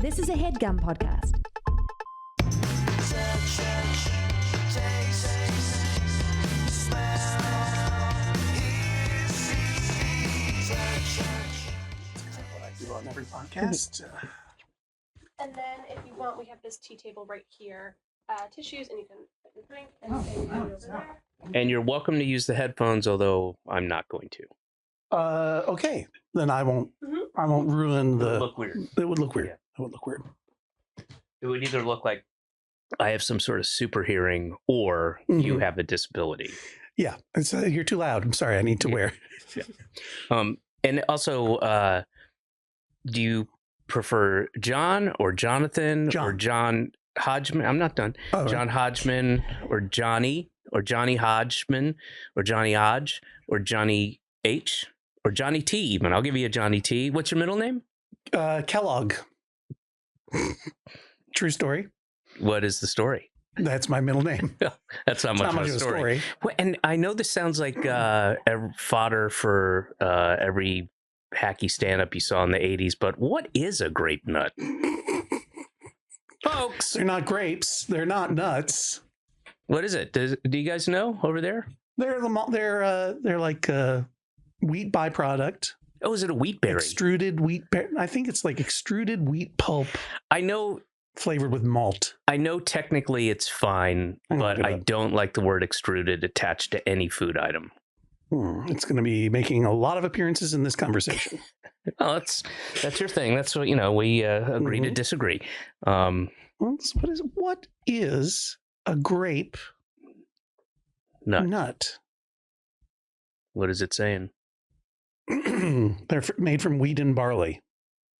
This is a Headgum podcast. What I do on every podcast. And then if you want, we have this tea table right here. Tissues, and you can put your drink and same thing over there. And you're welcome to use the headphones, although I'm not going to. Okay, then I won't. I won't ruin the. It would look weird. It would look weird. Yeah. It would look weird. It would either look like I have some sort of super hearing, or you have a disability. Yeah, it's you're too loud. I'm sorry. I need to wear. And also, do you prefer John or Jonathan or John Hodgman? I'm not done. Oh, John Hodgman or Johnny Hodgman or Johnny Hodge or Johnny H or Johnny T even. I'll give you a Johnny T. What's your middle name? Kellogg. True story. What is the story? That's my middle name. That's not much of a story. Well, and I know this sounds like fodder for every hacky stand-up you saw in the 80s, but what is a grape nut? Folks! They're not grapes. They're not nuts. What is it? Do you guys know over there? They're like wheat byproduct. Oh, is it a wheat berry? Extruded wheat. I think it's like extruded wheat pulp. I know. Flavored with malt. I know technically it's fine, but I don't like the word extruded attached to any food item. It's going to be making a lot of appearances in this conversation. Oh, that's your thing. That's what, we agree to disagree. What is a grape nut? What is it saying? They're made from wheat and barley,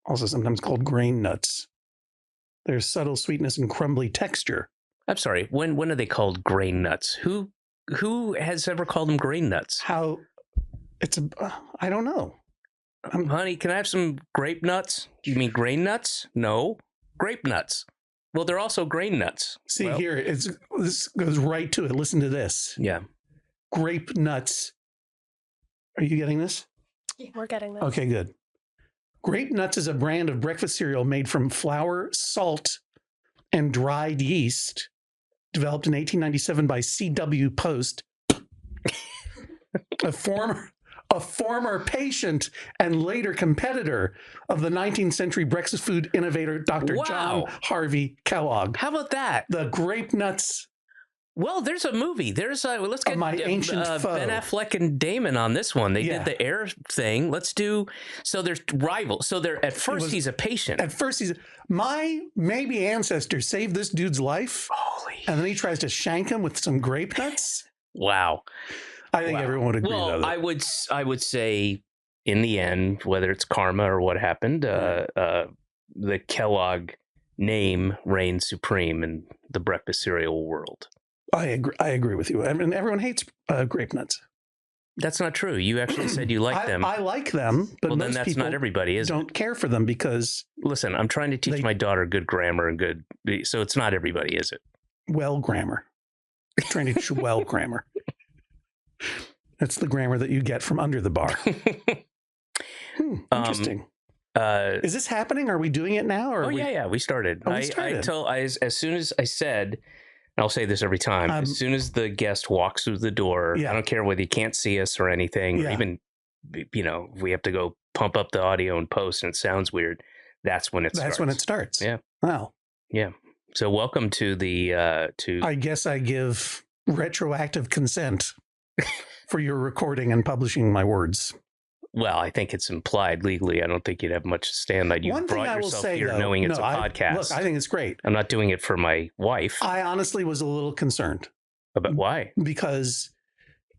also sometimes called grain nuts. There's subtle sweetness and crumbly texture. I'm sorry. When are they called grain nuts? Who has ever called them grain nuts? I don't know. Honey, can I have some grape nuts? You mean grain nuts? No, grape nuts. Well, they're also grain nuts. See, here, this goes right to it. Listen to this. Yeah. Grape nuts. Are you getting this? Yeah, we're getting this. Okay, good. Grape Nuts is a brand of breakfast cereal made from flour, salt, and dried yeast, developed in 1897 by C.W. Post, a former patient and later competitor of the 19th century breakfast food innovator Dr. John Harvey Kellogg. How about that? The Grape Nuts. Well, there's a movie. Let's get my ancient foe. Ben Affleck and Damon on this one. They did the air thing. Let's do. So there's rivals. So at first he's a patient. At first my maybe ancestor saved this dude's life. Holy. And then he tries to shank him with some grape nuts. Wow. I think everyone would agree. Well, I would say in the end, whether it's karma or what happened, the Kellogg name reigns supreme in the breakfast cereal world. I agree with you. I mean, everyone hates grape nuts. That's not true. You actually said you like them. I like them, but then most that's people not everybody, is don't care for them because... Listen, I'm trying to teach my daughter good grammar and good... So it's not everybody, is it? Well grammar. I'm trying to teach well grammar. That's the grammar that you get from under the bar. Interesting. Is this happening? Are we doing it now? Or yeah. We started. Oh, we started. As soon as I said... I'll say this every time. As soon as the guest walks through the door, I don't care whether you can't see us or anything, or even, if we have to go pump up the audio and post and it sounds weird, that's when it starts. That's when it starts. Yeah. Wow. Yeah. So welcome to the... I guess I give retroactive consent for your recording and publishing my words. Well, I think it's implied legally. I don't think you'd have much to stand on. You brought yourself here knowing it's a podcast. Look, I think it's great. I'm not doing it for my wife. I honestly was a little concerned. About why? Because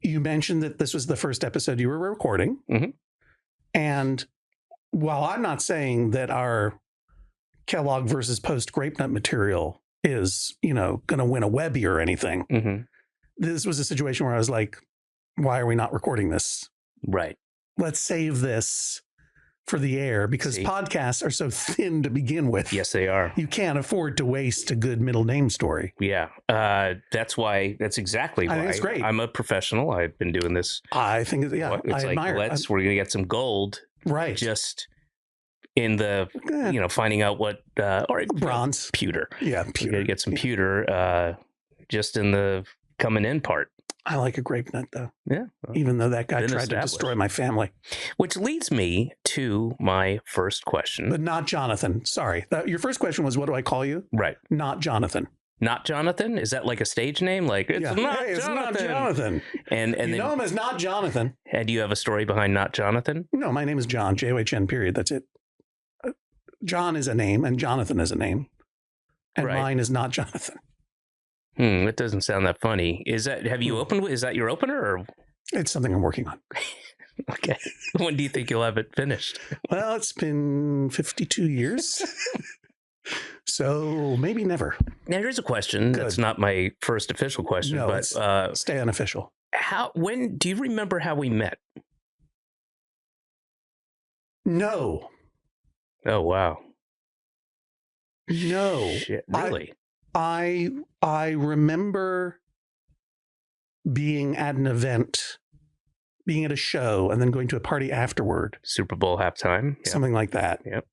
you mentioned that this was the first episode you were recording. Mm-hmm. And while I'm not saying that our Kellogg versus Post grape nut material is, going to win a Webby or anything, this was a situation where I was like, why are we not recording this? Right. Let's save this for the air because podcasts are so thin to begin with. Yes, they are. You can't afford to waste a good middle name story. Yeah. That's exactly why. I think it's great. I'm a professional. I've been doing this. I think, It's I admire. We're going to get some gold. Right. Just in the, finding out what, or bronze pewter. Yeah. Pewter. We got to get some pewter, just in the coming in part. I like a grape nut, though. Yeah. Well, even though that guy tried to destroy my family. Which leads me to my first question. But not Jonathan. Sorry. Your first question was, what do I call you? Right. Not Jonathan. Not Jonathan? Is that like a stage name? Like, it's not Jonathan. And you know him as Not Jonathan. And do you have a story behind Not Jonathan? No, my name is John, John, period. That's it. John is a name and Jonathan is a name. And mine is Not Jonathan. That doesn't sound that funny. Is that your opener or? It's something I'm working on. Okay. When do you think you'll have it finished? Well, it's been 52 years. So maybe never. Now here's a question. Good. That's not my first official question, no, but stay unofficial. When do you remember how we met? No. Oh wow. No. Shit, really? I remember being at an event, being at a show, and then going to a party afterward. Super Bowl halftime. Yep. Something like that. Yep.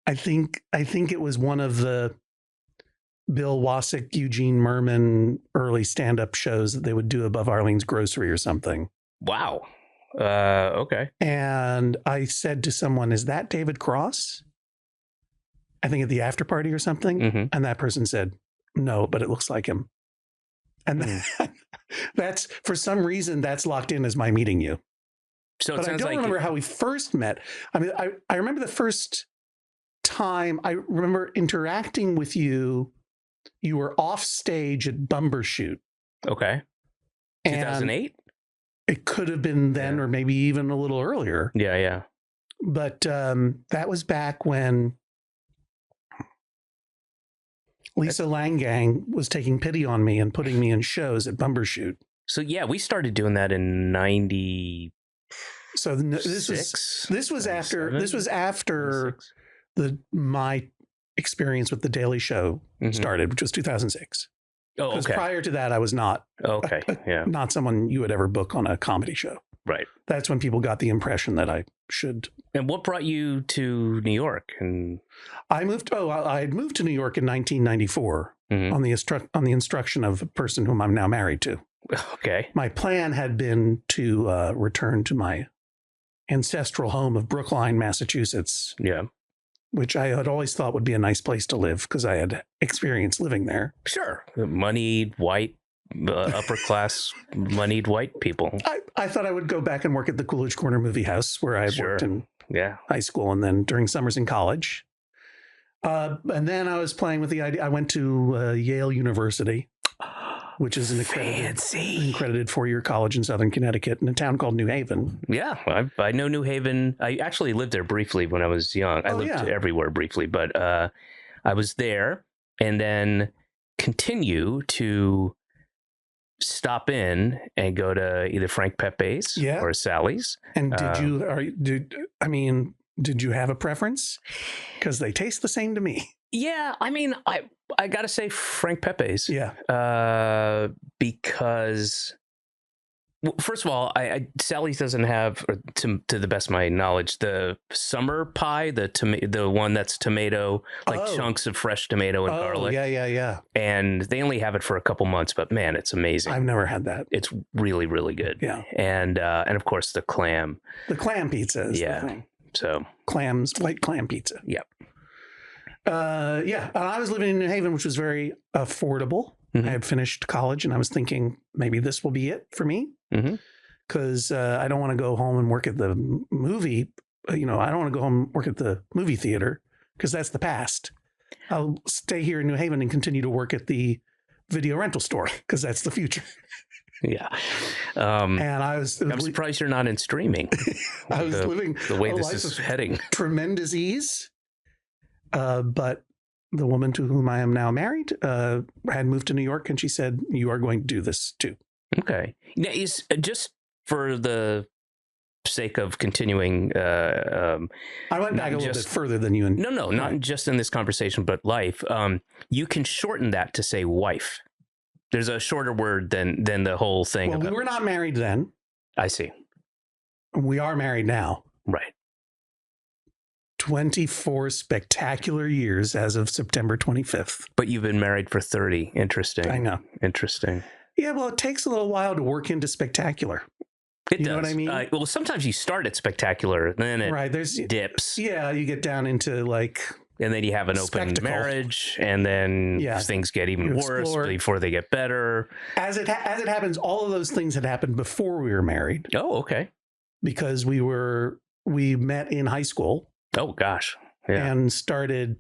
I think it was one of the Bill Wasick, Eugene Merman early stand-up shows that they would do above Arlene's Grocery or something. Wow. Okay. And I said to someone, "Is that David Cross?" I think at the after party or something. Mm-hmm. And that person said, "No, but it looks like him." And that's, for some reason, that's locked in as my meeting you. So but I don't remember how we first met. I mean, I remember the first time I remember interacting with you. You were off stage at Bumbershoot. Okay. 2008? It could have been then, or maybe even a little earlier. Yeah. But that was back when Lisa Langang was taking pity on me and putting me in shows at Bumbershoot. So yeah, we started doing that in 90. So this was after my experience with The Daily Show started, which was 2006. Oh, okay. Prior to that, I was not not someone you would ever book on a comedy show. Right. That's when people got the impression that I should. And what brought you to New York? And I moved to New York in 1994 on the instruction of a person whom I'm now married to. Okay. My plan had been to return to my ancestral home of Brookline, Massachusetts. Yeah. Which I had always thought would be a nice place to live because I had experience living there. Sure. Moneyed, white, upper class, moneyed white people. I thought I would go back and work at the Coolidge Corner Movie House where I had worked in high school and then during summers in college. And then I was playing with the idea. I went to Yale University, which is an accredited four-year college in Southern Connecticut in a town called New Haven. Yeah, I know New Haven. I actually lived there briefly when I was young. I lived everywhere briefly, but I was there and then continue to stop in and go to either Frank Pepe's or Sally's. And did you have a preference? Because they taste the same to me. Yeah, I mean, I got to say Frank Pepe's. Yeah. Because, well, first of all, Sally's doesn't have, to the best of my knowledge, the summer pie, the one that's tomato, chunks of fresh tomato and garlic. Yeah. And they only have it for a couple months, but man, it's amazing. I've never had that. It's really, really good. Yeah. And of course the clam. The clam pizza is the thing. So white clam pizza. Yep. And I was living in New Haven, which was very affordable. I had finished college and I was thinking maybe this will be it for me. Because I don't want to go home and work at the movie. I don't want to go home and work at the movie theater because that's the past. I'll stay here in New Haven and continue to work at the video rental store because that's the future. Yeah. And I'm surprised you're not in streaming. I was living the way this is heading. Tremendous ease. But the woman to whom I am now married had moved to New York and she said, "You are going to do this too." Okay. Now, is just for the sake of continuing. I went back a little bit further than you. No, not just in this conversation, but life. You can shorten that to say wife. There's a shorter word than the whole thing. Well, we were not married then. I see. We are married now. Right. 24 spectacular years as of September 25th. But you've been married for 30. Interesting. I know. Interesting. Yeah, well, it takes a little while to work into spectacular. It does. Know what I mean? Well, sometimes you start at spectacular, then it there's dips. Yeah, you get down into like... And then you have an open marriage, and then things get even worse before they get better. As it happens, all of those things had happened before we were married. Oh, okay. Because we met in high school. Oh, gosh. Yeah. And started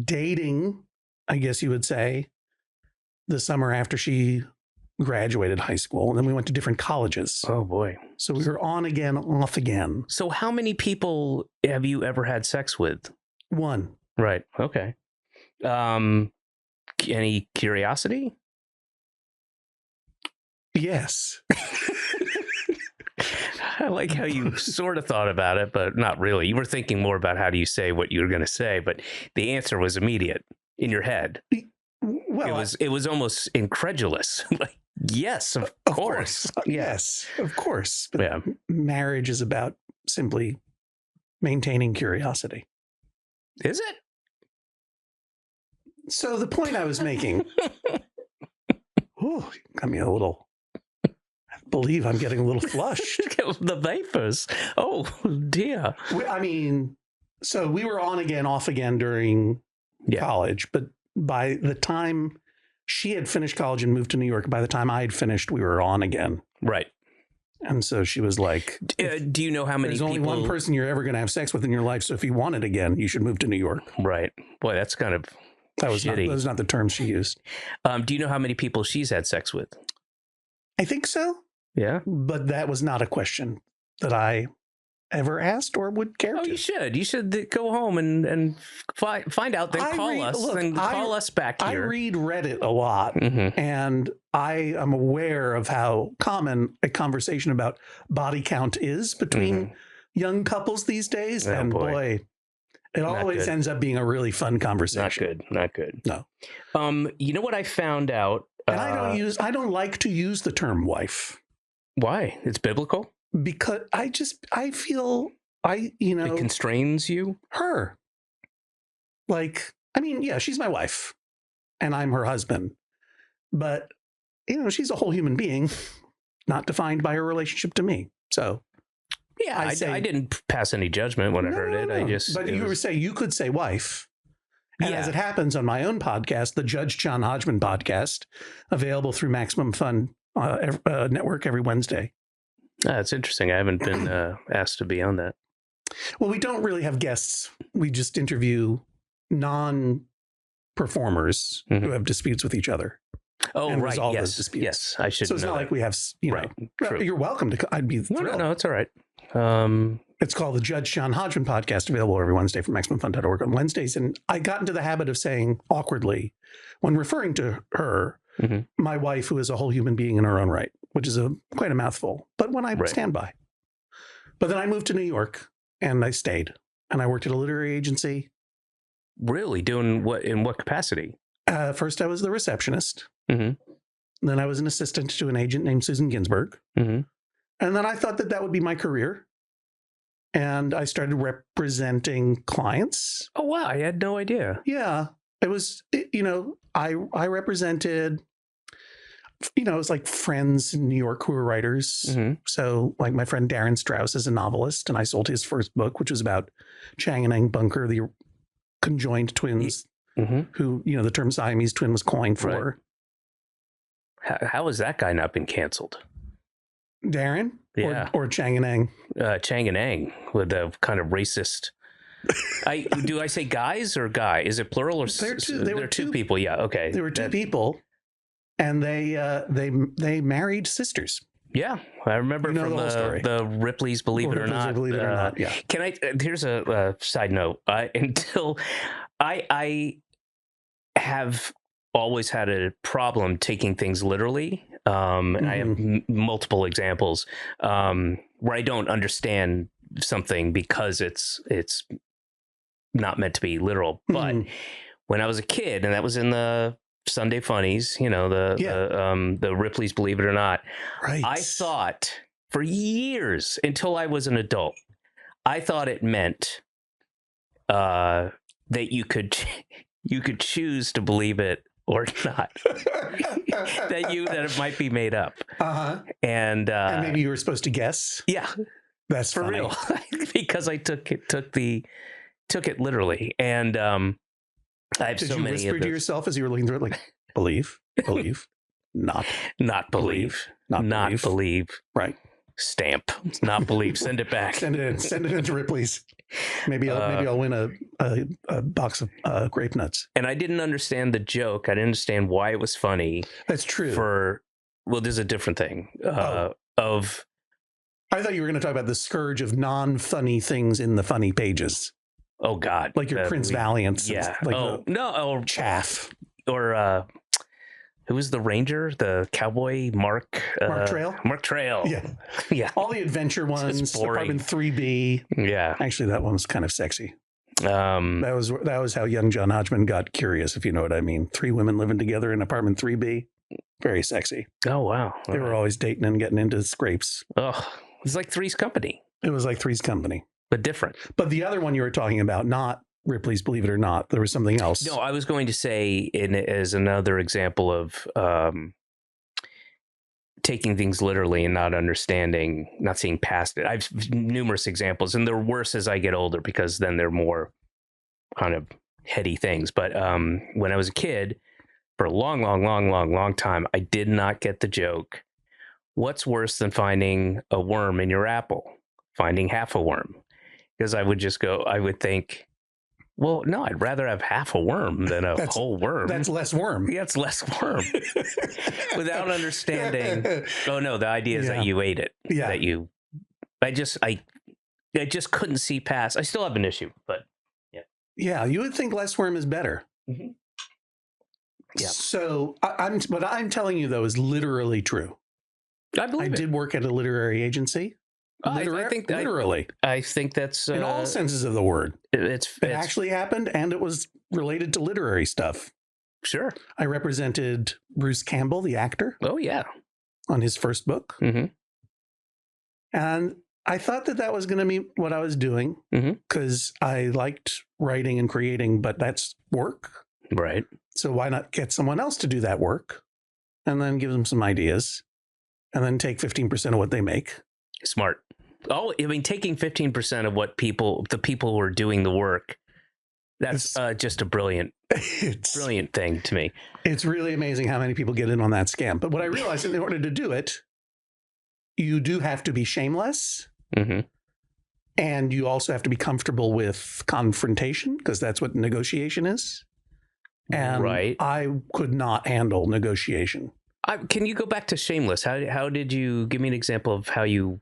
dating, I guess you would say, the summer after she graduated high school. And then we went to different colleges. Oh, boy. So we were on again, off again. So how many people have you ever had sex with? One. Right. Okay. Any curiosity? Yes. I like how you sort of thought about it, but not really. You were thinking more about how do you say what you were going to say, but the answer was immediate in your head. Well, it was almost incredulous. Like, yes, of course. Yes, of course. But marriage is about simply maintaining curiosity. Is it? So the point I was making, got me a little, I believe I'm getting a little flushed. The vapors. Oh, dear. I mean, so we were on again, off again during college, but by the time she had finished college and moved to New York, by the time I had finished, we were on again. Right. And so she was like, do you know how many people... There's only one person you're ever going to have sex with in your life, so if you want it again, you should move to New York. Right. Boy, that's kind of shitty. That was not the term she used. Do you know how many people she's had sex with? I think so. Yeah. But that was not a question that I ever asked or would care to. You should. You should go home and find out, then call us back here. I read Reddit a lot, and I am aware of how common a conversation about body count is between young couples these days. Oh, and boy, it always ends up being a really fun conversation. Not good. No. You know what I found out? And I don't like to use the term wife. Why? It's biblical? Because I feel it constrains you. Her, like, I mean, yeah, she's my wife, and I'm her husband, but she's a whole human being, not defined by her relationship to me. So, yeah, I didn't pass any judgment when I heard it. No. You could say wife. And as it happens on my own podcast, the Judge John Hodgman podcast, available through Maximum Fun Network every Wednesday. That's interesting. I haven't been asked to be on that. Well, we don't really have guests. We just interview non-performers who have disputes with each other. Oh, and right. Resolve those disputes. Yes, I should. So it's not like we have, right. True. You're welcome to. I'd be thrilled. No, it's all right. It's called the Judge John Hodgman podcast, available every Wednesday from MaximumFun.org on Wednesdays. And I got into the habit of saying awkwardly, when referring to her, my wife, who is a whole human being in her own right, which is quite a mouthful, but one I stand by. But then I moved to New York and I stayed, and I worked at a literary agency. Really? Doing what? In what capacity? First, I was the receptionist. Then I was an assistant to an agent named Susan Ginsburg. And then I thought that would be my career. And I started representing clients. Oh, wow. I had no idea. Yeah. It was, I represented, it was like friends in New York who were writers. So like my friend Darren Strauss is a novelist, and I sold his first book, which was about Chang and Eng Bunker, the conjoined twins, who, the term Siamese twin was coined for. Right. How has that guy not been canceled? Darren? Yeah. Or Chang and Eng? Chang and Eng, with a kind of racist... do I say guys or guy? Is it plural or there were two people? Yeah, okay. There were two people, and they married sisters. Yeah, I remember from the Ripley's Believe It or Not. Believe It or Not. Yeah. Can I? Here's a side note. Until I have always had a problem taking things literally. And I have multiple examples where I don't understand something because it's not meant to be literal. But when I was a kid, and that was in the Sunday Funnies, the Ripley's Believe It or Not, right. I thought for years, until I was an adult, I thought it meant that you could choose to believe it or not. that it might be made up. And maybe you were supposed to guess. Yeah, that's for funny. real. Because I took it literally, and I have Did so you many. whisper to yourself as you were looking through it, like believe, not believe, not believe, right? Stamp, not believe. Send it back. Send it into Ripley's. Maybe I'll win a box of grape nuts. And I didn't understand the joke. I didn't understand why it was funny. That's true. There's a different thing. I thought you were going to talk about the scourge of non-funny things in the funny pages. Oh God, like your Prince Valiants. Yeah. Like chaff. Or who was the ranger? The cowboy Mark Trail. Mark Trail. Yeah, yeah. All the adventure ones. Department 3B. Yeah. Actually, that one was kind of sexy. That was how young John Hodgman got curious, if you know what I mean. 3 women living together in apartment 3B. Very sexy. Oh wow. They were always dating and getting into scrapes. Oh, it was like Three's Company. It was like Three's Company. But different. But the other one you were talking about, not Ripley's Believe It or Not, there was something else. No, I was going to say, as another example of taking things literally and not understanding, not seeing past it. I've numerous examples, and they're worse as I get older because then they're more kind of heady things. But when I was a kid, for a long time, I did not get the joke. What's worse than finding a worm in your apple? Finding half a worm. Because I would think, well, no, I'd rather have half a worm than a whole worm. That's less worm. Yeah, it's less worm. Without understanding, oh no, the idea is that you ate it. Yeah. I just couldn't see past. I still have an issue, but yeah. Yeah, you would think less worm is better. Mm-hmm. Yeah. So what I'm telling you though is literally true. I believe I did work at a literary agency. I think literally. I think that's in all senses of the word. It actually happened, and it was related to literary stuff. Sure. I represented Bruce Campbell, the actor. Oh yeah, on his first book. Mm-hmm. And I thought that was going to be what I was doing because I liked writing and creating, but that's work, right? So why not get someone else to do that work, and then give them some ideas, and then take 15% of what they make. Smart. Oh, I mean, taking 15% of what the people who are doing the work, that's just a brilliant thing to me. It's really amazing how many people get in on that scam. But what I realized is in order to do it, you do have to be shameless. Mm-hmm. And you also have to be comfortable with confrontation because that's what negotiation is. And right. I could not handle negotiation. Can you go back to shameless? How did you give me an example of how you...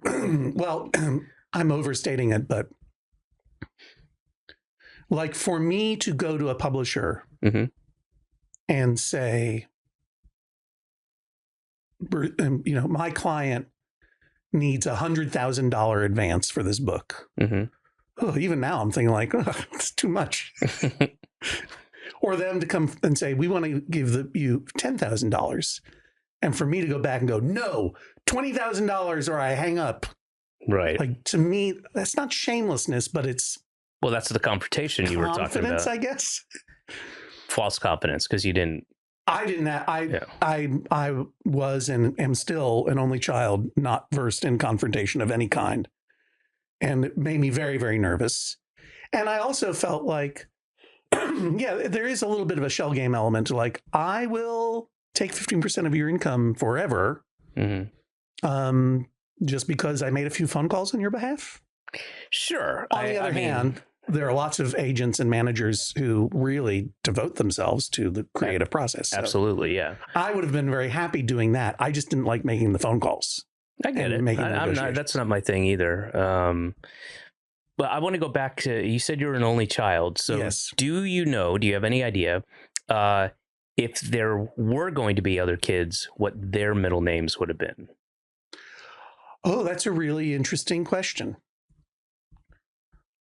Well, I'm overstating it, but like for me to go to a publisher and say, my client needs $100,000 advance for this book. Mm-hmm. Oh, even now I'm thinking like, it's too much. Or them to come and say, we want to give you $10,000. And for me to go back and go, no, $20,000 or I hang up. Right. Like to me, that's not shamelessness, but it's... Well, that's the confrontation you were talking about. Confidence, I guess. False confidence, because you didn't... I was and am still an only child, not versed in confrontation of any kind. And it made me very, very nervous. And I also felt like, yeah, there is a little bit of a shell game element. Like, I will take 15% of your income forever, just because I made a few phone calls on your behalf. Sure. On the other hand, there are lots of agents and managers who really devote themselves to the creative process. So absolutely, yeah. I would have been very happy doing that. I just didn't like making the phone calls. I get it. That's not my thing either. But I want to go back to, you said you were an only child. So yes. Do you have any idea if there were going to be other kids, what their middle names would have been? Oh, that's a really interesting question.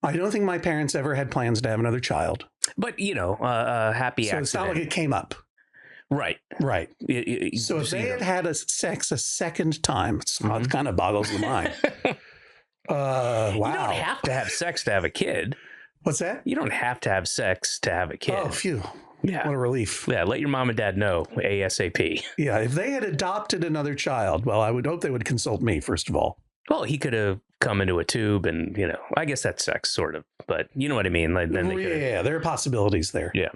I don't think my parents ever had plans to have another child. But, happy accident. So it's not like it came up. Right. Right. So if they had sex a second time, it kind of boggles the mind. Wow. You don't have to have sex to have a kid. What's that? You don't have to have sex to have a kid. Oh, phew. Yeah. What a relief. Yeah, let your mom and dad know ASAP. Yeah, if they had adopted another child, well, I would hope they would consult me, first of all. Well, he could have come into a tube and, I guess that's sex, sort of. But you know what I mean? Like, then there are possibilities there. Yeah.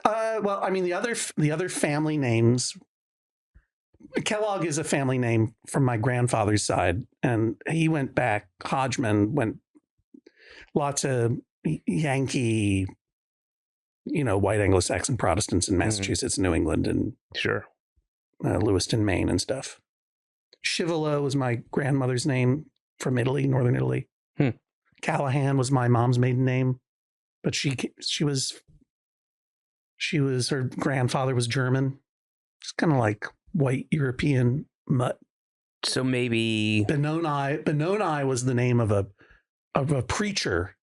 Well, I mean, the other family names, Kellogg is a family name from my grandfather's side, and he went back, Hodgman went lots of Yankee, white Anglo-Saxon Protestants in Massachusetts, New England, and sure, Lewiston, Maine, and stuff. Chivolo was my grandmother's name from Italy, northern Italy. Callahan was my mom's maiden name, but she was her grandfather was German. It's kind of like white European mutt. So maybe Benoni was the name of a preacher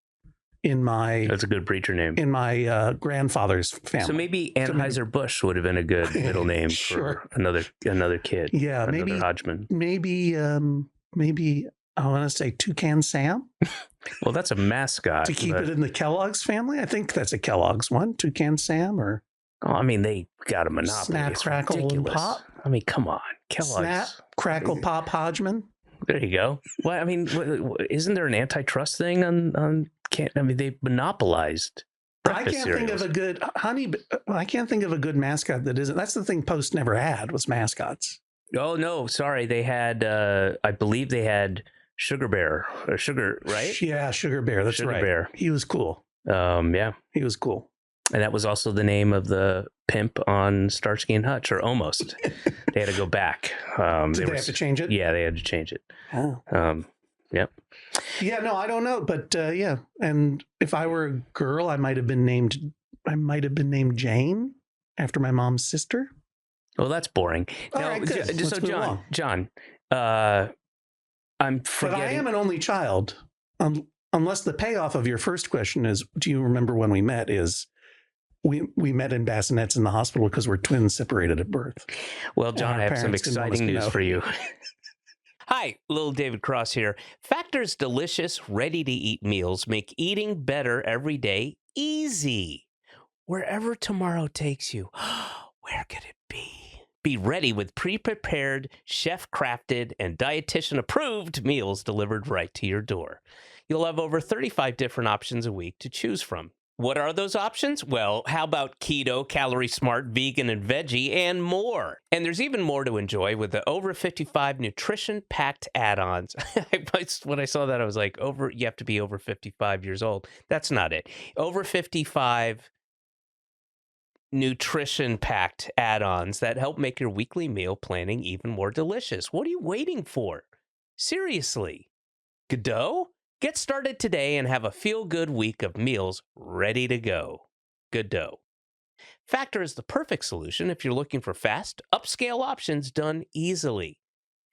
in my. That's a good preacher name. In my grandfather's family. So maybe Anheuser-Busch would have been a good middle name for another kid. Yeah, maybe Hodgman. Maybe I want to say Toucan Sam. Well, that's a mascot. To keep it in the Kellogg's family, I think that's a Kellogg's one. Toucan Sam or. Oh, I mean, they got a monopoly. Snap, it's Crackle, ridiculous. and Pop. I mean, come on, Kellogg's. Snap, Crackle, Pop, Hodgman. There you go. Well, I mean, isn't there an antitrust thing on? They monopolized. I can't think of a good I can't think of a good mascot that isn't. That's the thing Post never had was mascots. Oh no, sorry. They had. I believe they had Sugar Bear or Sugar, right? Yeah, Sugar Bear. That's Sugar right. Bear. He was cool. Yeah, he was cool. And that was also the name of the pimp on Starsky and Hutch, or almost. They had to go back. Did they have to change it? Yeah, they had to change it. Oh. Yep. Yeah, no, I don't know, but yeah. And if I were a girl, I might have been named Jane after my mom's sister. Well, that's boring. All right, good. Let's move along. John, I'm forgetting. But I am an only child. Unless the payoff of your first question is, do you remember when we met? Is we met in bassinets in the hospital because we're twins separated at birth. Well, John, I have some exciting news for you. Hi, little David Cross here. Factor's delicious, ready-to-eat meals make eating better every day easy. Wherever tomorrow takes you, where could it be? Be ready with pre-prepared, chef-crafted, and dietitian-approved meals delivered right to your door. You'll have over 35 different options a week to choose from. What are those options? Well, how about keto, calorie smart, vegan, and veggie, and more? And there's even more to enjoy with the over 55 nutrition-packed add-ons. When I saw that, I was like, you have to be over 55 years old. That's not it. Over 55 nutrition-packed add-ons that help make your weekly meal planning even more delicious. What are you waiting for? Seriously. Godot? Get started today and have a feel-good week of meals ready to go. Godot. Factor is the perfect solution if you're looking for fast, upscale options done easily.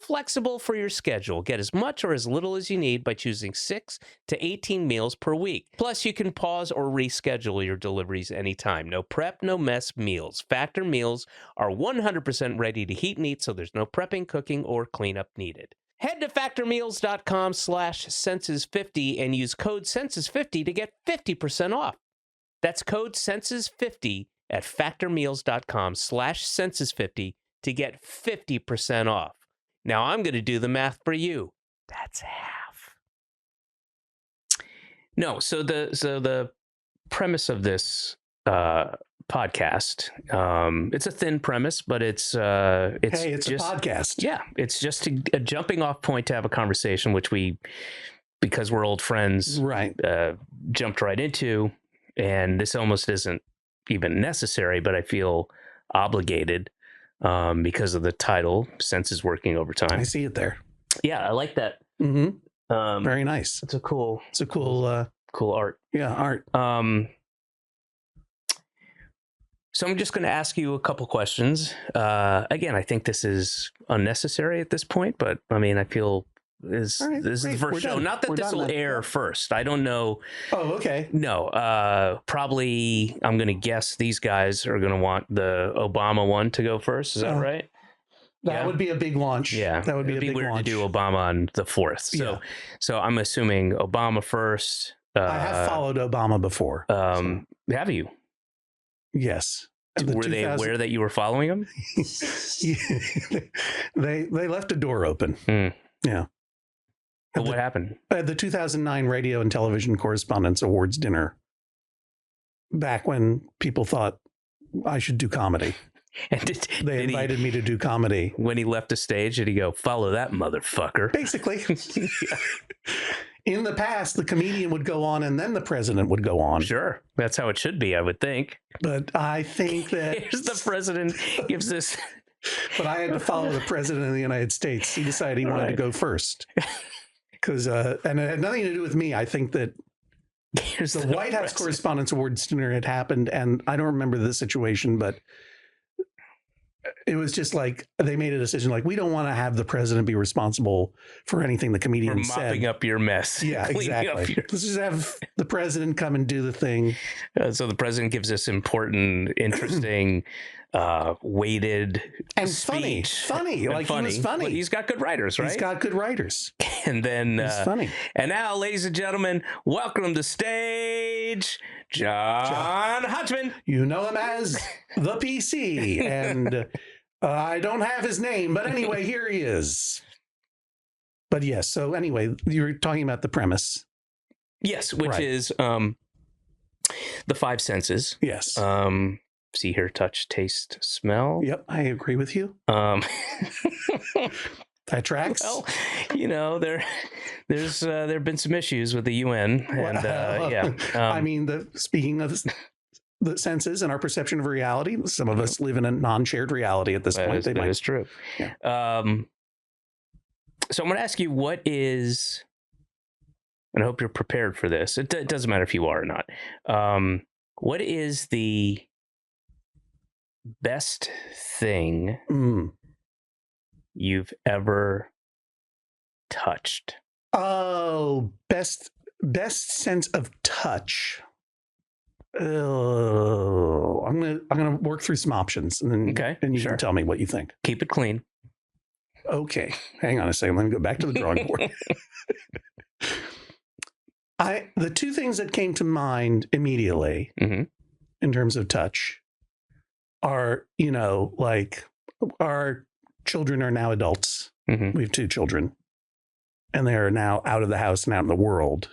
Flexible for your schedule. Get as much or as little as you need by choosing 6 to 18 meals per week. Plus, you can pause or reschedule your deliveries anytime. No prep, no mess meals. Factor meals are 100% ready to heat and eat, so there's no prepping, cooking, or cleanup needed. Head to factormeals.com/census50 and use code census50 to get 50% off. That's code census50 at factormeals.com/census50 to get 50% off. Now I'm going to do the math for you. That's half. No, so the premise of this podcast, it's a thin premise, but it's just a podcast. Yeah, it's just a jumping off point to have a conversation, which we, because we're old friends, right, jumped right into, and this almost isn't even necessary, but I feel obligated because of the title, Senses Working Overtime. I see it there. Yeah, I like that. Mm-hmm. Very nice. It's a cool art. Yeah, art. So I'm just going to ask you a couple questions. Again, I think this is unnecessary at this point, but I mean, I feel this is the first show. Not that this will air first. I don't know. Oh, okay. No, probably I'm going to guess these guys are going to want the Obama one to go first. Is that right? That would be a big launch. Yeah, that would be a big weird launch. To do Obama on the 4th. So I'm assuming Obama first. I have followed Obama before. Have you? Yes. Were they aware that you were following him? They left a door open. Yeah. But what happened? At the 2009 Radio and Television Correspondents Awards dinner, back when people thought I should do comedy. And they invited me to do comedy. When he left the stage, did he go, follow that motherfucker? Basically. In the past, the comedian would go on and then the president would go on. Sure. That's how it should be, I would think. But I think that... Here's the president gives this... But I had to follow the president of the United States. He decided he wanted to go first. Because, and it had nothing to do with me. I think that the White House Correspondents' Awards dinner had happened, and I don't remember the situation, but it was just like they made a decision like, we don't want to have the president be responsible for anything the comedian said. Mopping up your mess. Yeah, exactly. Let's just have the president come and do the thing. So the president gives this important, interesting, weighted and speech. Funny. Like funny. He was funny. Well, he's got good writers, right? He's got good writers. And then he's funny. And now, ladies and gentlemen, welcome to stage John Hodgman. You know him as the PC, and I don't have his name, but anyway, here he is. But yes, so anyway, you were talking about the premise. Yes, which is the five senses. Yes. See, hear, touch, taste, smell. Yep, I agree with you. That tracks. Well, you know, there have been some issues with the UN, and I mean, speaking of the senses and our perception of reality, some of us live in a non-shared reality at this point. That is true. Yeah. So I'm going to ask you, what is, and I hope you're prepared for this. It doesn't matter if you are or not. What is the best thing you've ever touched? Oh, best sense of touch. Oh, I'm gonna work through some options, and then and you can tell me what you think. Keep it clean. Okay, hang on a second. Let me go back to the drawing board. The two things that came to mind immediately in terms of touch are, you know, like our children are now adults. We have two children, and they are now out of the house and out in the world.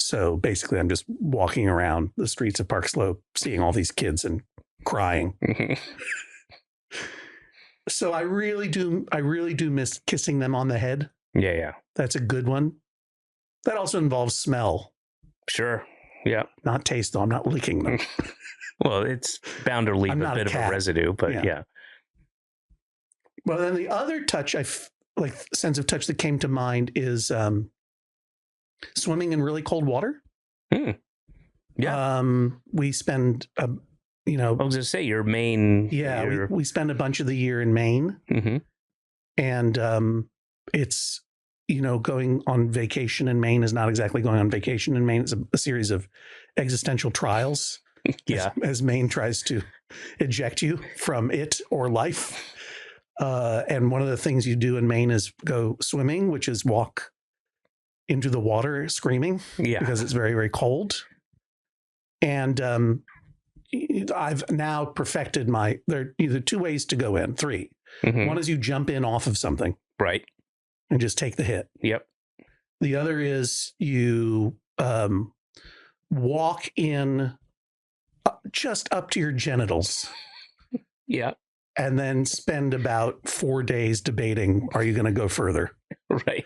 So basically, I'm just walking around the streets of Park Slope, seeing all these kids and crying. So I really do miss kissing them on the head. Yeah. That's a good one. That also involves smell. Sure. Yeah. Not taste, though. I'm not licking them. Well, it's bound to leave a bit of a residue, but yeah. Well, then the other touch, sense of touch that came to mind is swimming in really cold water. Yeah. We spend, I was going to say your Maine. Yeah, we spend a bunch of the year in Maine. And it's, going on vacation in Maine is not exactly going on vacation in Maine. It's a series of existential trials. As Maine tries to eject you from it or life. And one of the things you do in Maine is go swimming, which is walk into the water screaming because it's very, very cold. And I've now perfected there are either two ways to go in, three. One is you jump in off of something. Right. And just take the hit. Yep. The other is you walk in just up to your genitals. Yeah. And then spend about 4 days debating, are you going to go further? Right.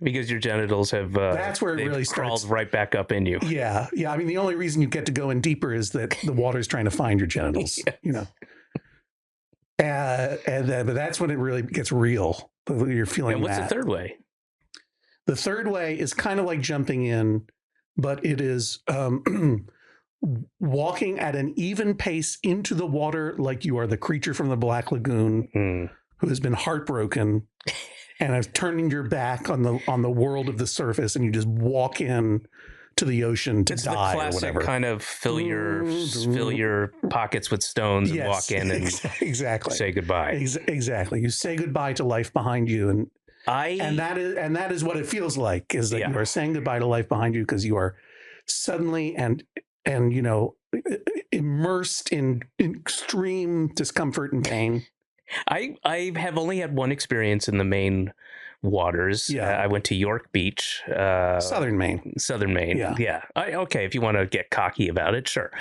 Because your genitals have that's where it really crawled starts. Right back up in you. Yeah. I mean, the only reason you get to go in deeper is that the water's trying to find your genitals. But that's when it really gets real. You're feeling and what's that. The third way? The third way is kind of like jumping in, but it is walking at an even pace into the water like you are the creature from the Black Lagoon who has been heartbroken and have turned your back on the world of the surface, and you just walk in to the ocean to die the classic or whatever. Kind of fill your pockets with stones and walk in and exactly say goodbye. Exactly. You say goodbye to life behind you, and that is what it feels like, is that you are saying goodbye to life behind you because you are suddenly and immersed in extreme discomfort and pain. I have only had one experience in the Maine waters. I went to York Beach, Southern Maine. Yeah. Okay, if you want to get cocky about it, sure.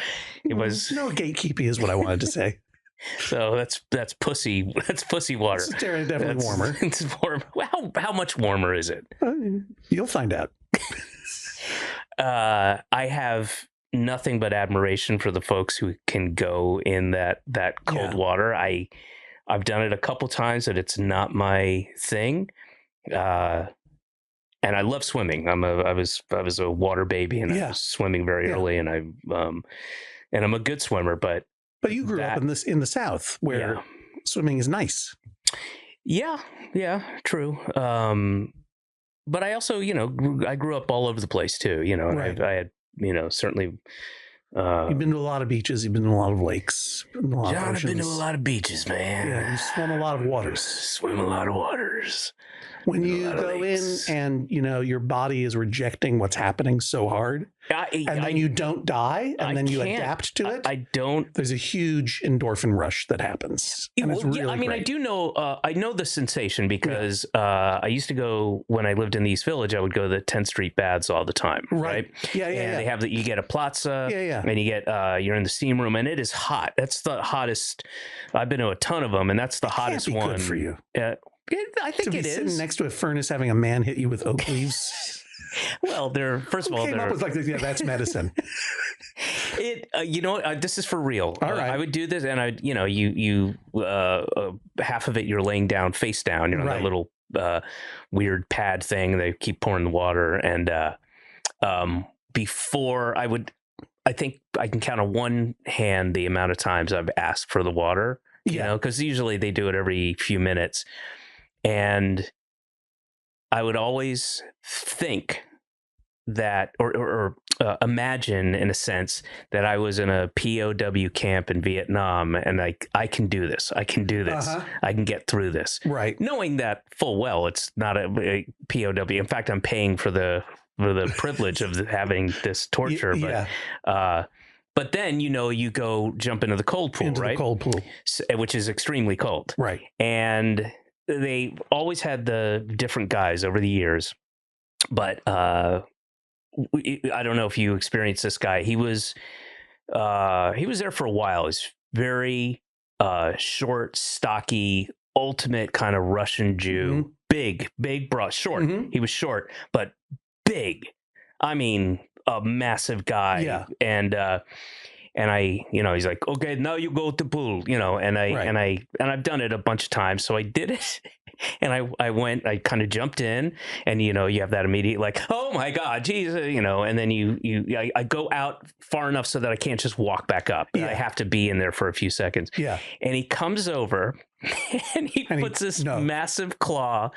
It was no gatekeeping is what I wanted to say. So that's pussy. That's pussy water. It's definitely warmer. It's warm. How much warmer is it? You'll find out. I have nothing but admiration for the folks who can go in that cold water. I've done it a couple times, but it's not my thing. And I love swimming. I was a water baby, and I was swimming very early, and I'm a good swimmer. But you grew up in the South, where swimming is nice. Yeah, true. But I also, I grew up all over the place too. And I had, certainly. You've been to a lot of beaches. You've been to a lot of lakes. John, I've been to a lot of beaches, man. Yeah, you swim a lot of waters. Swim a lot of waters. When you go in and, your body is rejecting what's happening so hard, and then you don't die, and then you adapt to it. I don't. There's a huge endorphin rush that happens. And it's really great. I do know. I know the sensation because I used to go when I lived in the East Village. I would go to the 10th Street baths all the time. Right. Yeah. And they have you get a plaza. Yeah. And you get you're in the steam room, and it is hot. That's the hottest. I've been to a ton of them, and that's the hottest one. Good for you. I think it is. Sitting next to a furnace, having a man hit you with oak leaves. Well, first of all, came up with that's medicine. This is for real. All right. I would do this, and half of it you're laying down, face down, that little weird pad thing. They keep pouring the water, and before I think I can count on one hand the amount of times I've asked for the water. Because usually they do it every few minutes. And I would always think that, or imagine in a sense that I was in a POW camp in Vietnam, and I can do this. I can do this. I can get through this. Right. Knowing that full well, it's not a POW. In fact, I'm paying for the privilege of having this torture. But then, you go jump into the cold pool, right? The cold pool. Which is extremely cold. Right. And they always had the different guys over the years. But I don't know if you experienced this guy. He was there for a while. He's very short, stocky, ultimate kind of Russian Jew. Mm-hmm. Big, broad, short. Mm-hmm. He was short, but big. I mean, a massive guy. Yeah. And he's like, okay, now you go to pool, and I've done it a bunch of times. So I did it, and I kind of jumped in, and, you have that immediate, like, oh my God, Jesus, and then I go out far enough so that I can't just walk back up. Yeah. I have to be in there for a few seconds. Yeah. And he comes over and he puts this massive claw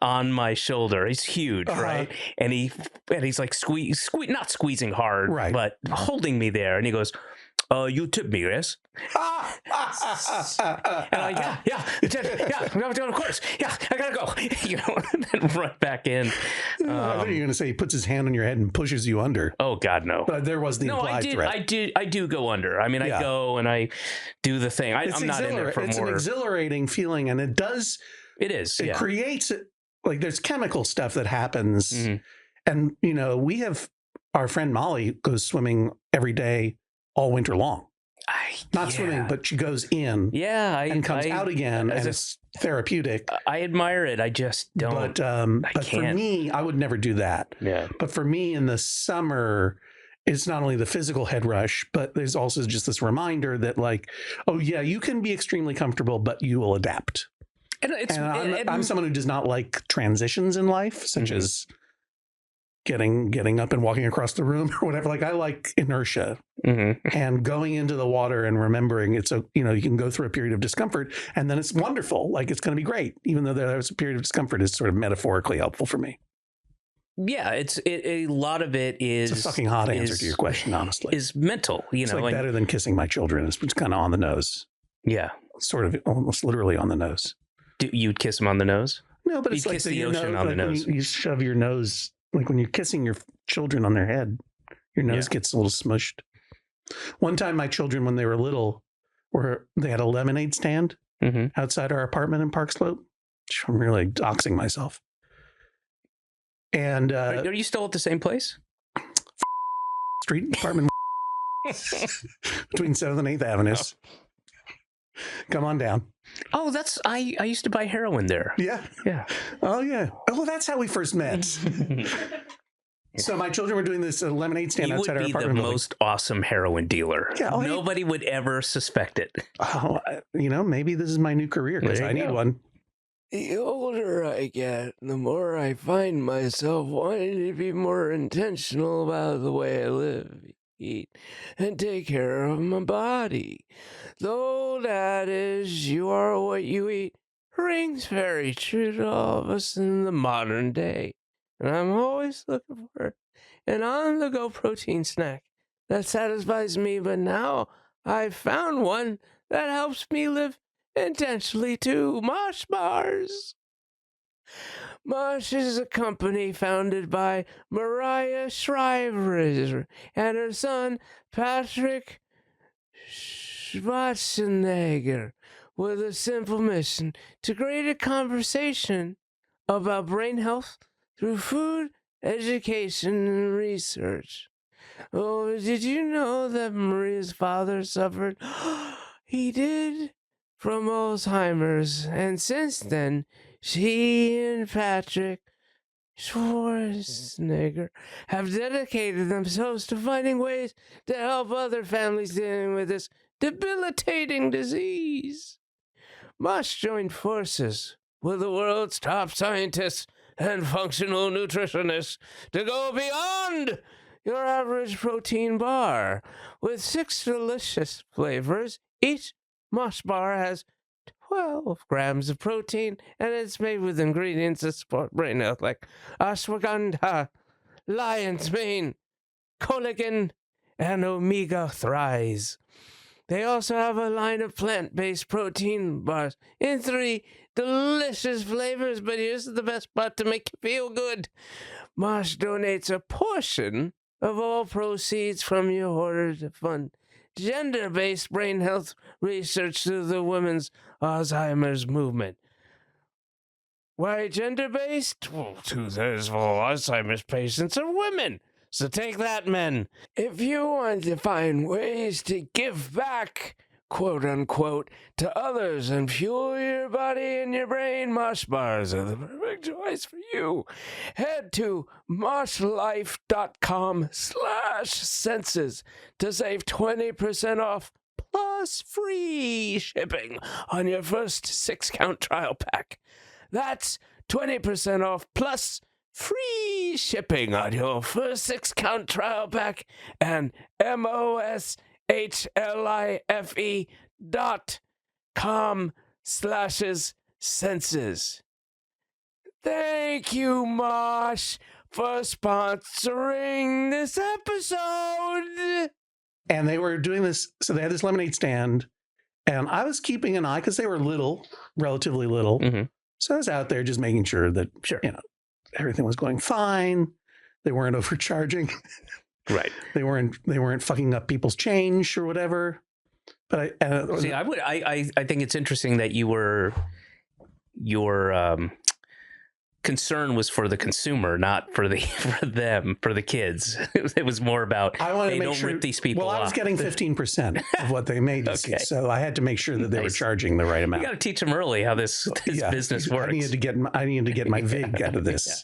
on my shoulder. He's huge, right? And he's like not squeezing hard, right, but holding me there. And he goes, you tip me, yes? And I, of course. Yeah, I gotta go. And then run back in. I thought you were going to say he puts his hand on your head and pushes you under. Oh, God, no. But there was the implied threat. I do go under. I mean, I go and I do the thing. I'm not in there for it's more. It's an exhilarating feeling, and it is. It creates, there's chemical stuff that happens. Mm-hmm. And, we have, our friend Molly goes swimming every day all winter long. Not swimming, but she goes in and comes out again, and it's therapeutic. I admire it. I just don't. But for me, I would never do that. Yeah. But for me in the summer, it's not only the physical head rush, but there's also just this reminder that you can be extremely comfortable, but you will adapt. And I'm someone who does not like transitions in life, such as getting up and walking across the room or whatever. I like inertia, and going into the water and remembering you can go through a period of discomfort, and then it's wonderful. It's going to be great, even though there's a period of discomfort is sort of metaphorically helpful for me. Yeah, a lot of it is. It's a fucking hot answer to your question, honestly. Is mental, It's better than kissing my children. It's kind of on the nose. Yeah, sort of almost literally on the nose. You'd kiss them on the nose? No, but You it's like kiss the ocean on the like nose. You shove your nose, like when you're kissing your children on their head, your nose gets a little smushed. One time, my children, when they were little, they had a lemonade stand outside our apartment in Park Slope. I'm really doxing myself. And are you still at the same place? Street apartment between 7th and 8th Avenues. Oh. Come on down. Oh, I used to buy heroin there. Yeah. Yeah. Oh, yeah. Oh, that's how we first met. So my children were doing this lemonade stand outside our apartment. You would be the most awesome heroin dealer. Yeah, nobody would ever suspect it. Oh, maybe this is my new career because I need one. The older I get, the more I find myself wanting to be more intentional about the way I live, eat, and take care of my body. The old adage, you are what you eat, rings very true to all of us in the modern day. And I'm always looking for an on-the-go protein snack that satisfies me, but now I've found one that helps me live intentionally too. Mosh Bars. Mosh is a company founded by Mariah Shriver and her son Patrick Schwarzenegger with a simple mission to create a conversation about brain health through food, education, and research. Oh, did you know that Maria's father suffered? He did. From Alzheimer's, and since then, she and Patrick Schwarzenegger have dedicated themselves to finding ways to help other families dealing with this debilitating disease. Mosh joined forces with the world's top scientists and functional nutritionists to go beyond your average protein bar. With 6 delicious flavors, each Mosh Bar has 12 grams of protein, and it's made with ingredients that support brain health like ashwagandha, lion's mane, collagen, and omega-3s. They also have a line of plant-based protein bars in 3 delicious flavors, but here's the best part to make you feel good. Mosh donates a portion of all proceeds from your order to fund gender-based brain health research through the women's Alzheimer's movement. Why gender-based? Well, 2/3 of all Alzheimer's patients are women. So take that, men. If you want to find ways to give back, quote unquote, to others and fuel your body and your brain, Mosh Bars are the perfect choice for you. Head to moshlife.com/senses to save 20% off plus free shipping on your first 6-count trial pack. That's 20% off plus free shipping on your first 6-count trial pack and moshlife.com/senses. Thank you, Mosh, for sponsoring this episode. And they were doing this, so they had this lemonade stand, and I was keeping an eye because they were little, relatively little. Mm-hmm. So I was out there just making sure that, everything was going fine. They weren't overcharging. Right. They weren't fucking up people's change or whatever. But I think it's interesting that your concern was for the consumer, not for the kids. It was more about, don't rip these people off. Well, I was getting 15% of what they made. Okay. So I had to make sure that they were charging the right amount. You got to teach them early how this business works. I needed to get my vig out of this. Yeah.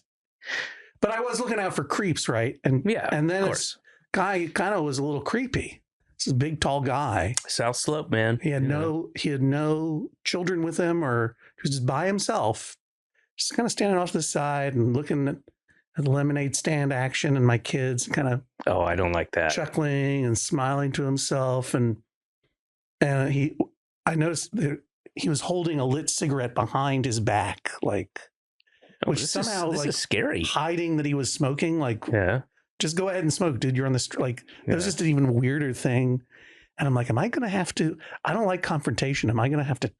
But I was looking out for creeps, right? And then this guy kind of was a little creepy. This is a big, tall guy. South Slope, man. He had no children with him, or he was just by himself. Just kind of standing off to the side and looking at the lemonade stand action and my kids, kind of I don't like that, chuckling and smiling to himself. And I noticed that he was holding a lit cigarette behind his back, which somehow is scary, hiding that he was smoking. Just go ahead and smoke, dude. You're on this. It was just an even weirder thing. And I'm like, am I going to have to? I don't like confrontation. Am I going to have to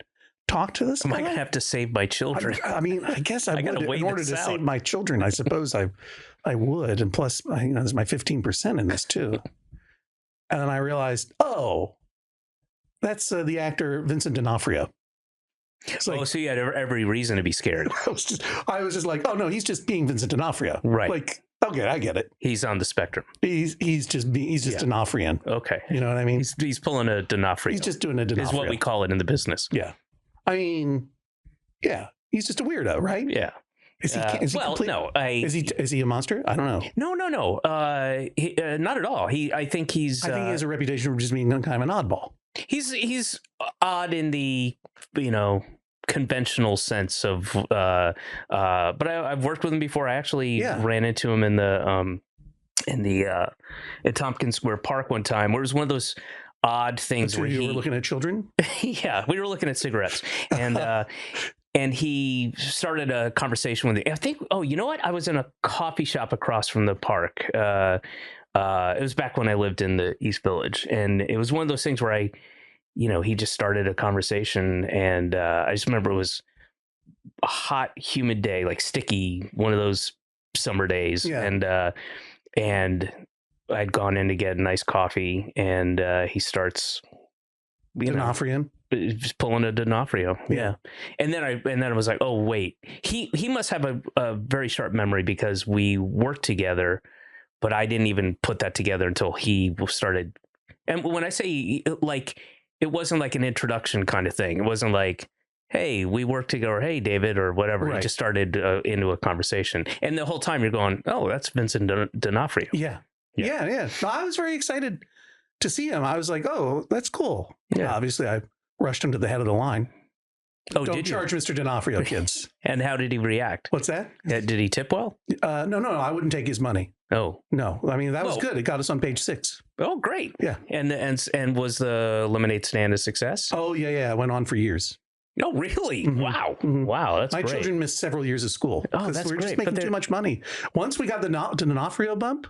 talk to this Am guy? I going to have to save my children? I mean, I guess I would. In order to save my children, I suppose I would. And plus, there's my 15% in this too. And then I realized, oh, that's the actor Vincent D'Onofrio. Like, so you had every reason to be scared. I was just like, oh no, he's just being Vincent D'Onofrio. Right. Like, okay, I get it. He's on the spectrum. He's just D'Onofrian. Okay. You know what I mean? He's pulling a D'Onofrio. He's just doing a D'Onofrio. Is what we call it in the business. Yeah. I mean, yeah, he's just a weirdo, right? Yeah. Is he no. Is he a monster? I don't know. No. Not at all. I think he has a reputation for just being kind of an oddball. He's odd in the, conventional sense of, but I've worked with him before. I actually ran into him at Tompkins Square Park one time, where it was one of those odd things. That's where you were looking at children? Yeah, we were looking at cigarettes, and and he started a conversation with me. I think, you know what? I was in a coffee shop across from the park. It was back when I lived in the East Village, and it was one of those things where he just started a conversation, and I just remember it was a hot, humid day, like sticky, one of those summer days, and I'd gone in to get a nice coffee, and he starts D'Onofrian. Just pulling a D'Onofrio, yeah. And then I was like, oh wait, he must have a very sharp memory, because we worked together, but I didn't even put that together until he started. And when I say, like, it wasn't like an introduction kind of thing. It wasn't like, hey, we work together, or hey, David, or whatever. Right. It just started into a conversation, and the whole time you're going, oh, that's Vincent D'Onofrio. Yeah. No, I was very excited to see him. I was like, oh, that's cool. Yeah. Obviously, I rushed him to the head of the line. Oh, don't charge Mr. D'Onofrio, kids. And how did he react? What's that? Did he tip well? No, I wouldn't take his money. Oh, no. I mean, that was good. It got us on page 6. Oh, great. Yeah. And was the lemonade stand a success? Oh, yeah. It went on for years. Oh, really? Mm-hmm. Wow. Mm-hmm. Wow. That's My great. children missed several years of school. Oh, that's we're great. just making too much money. Once we got the D'Onofrio bump,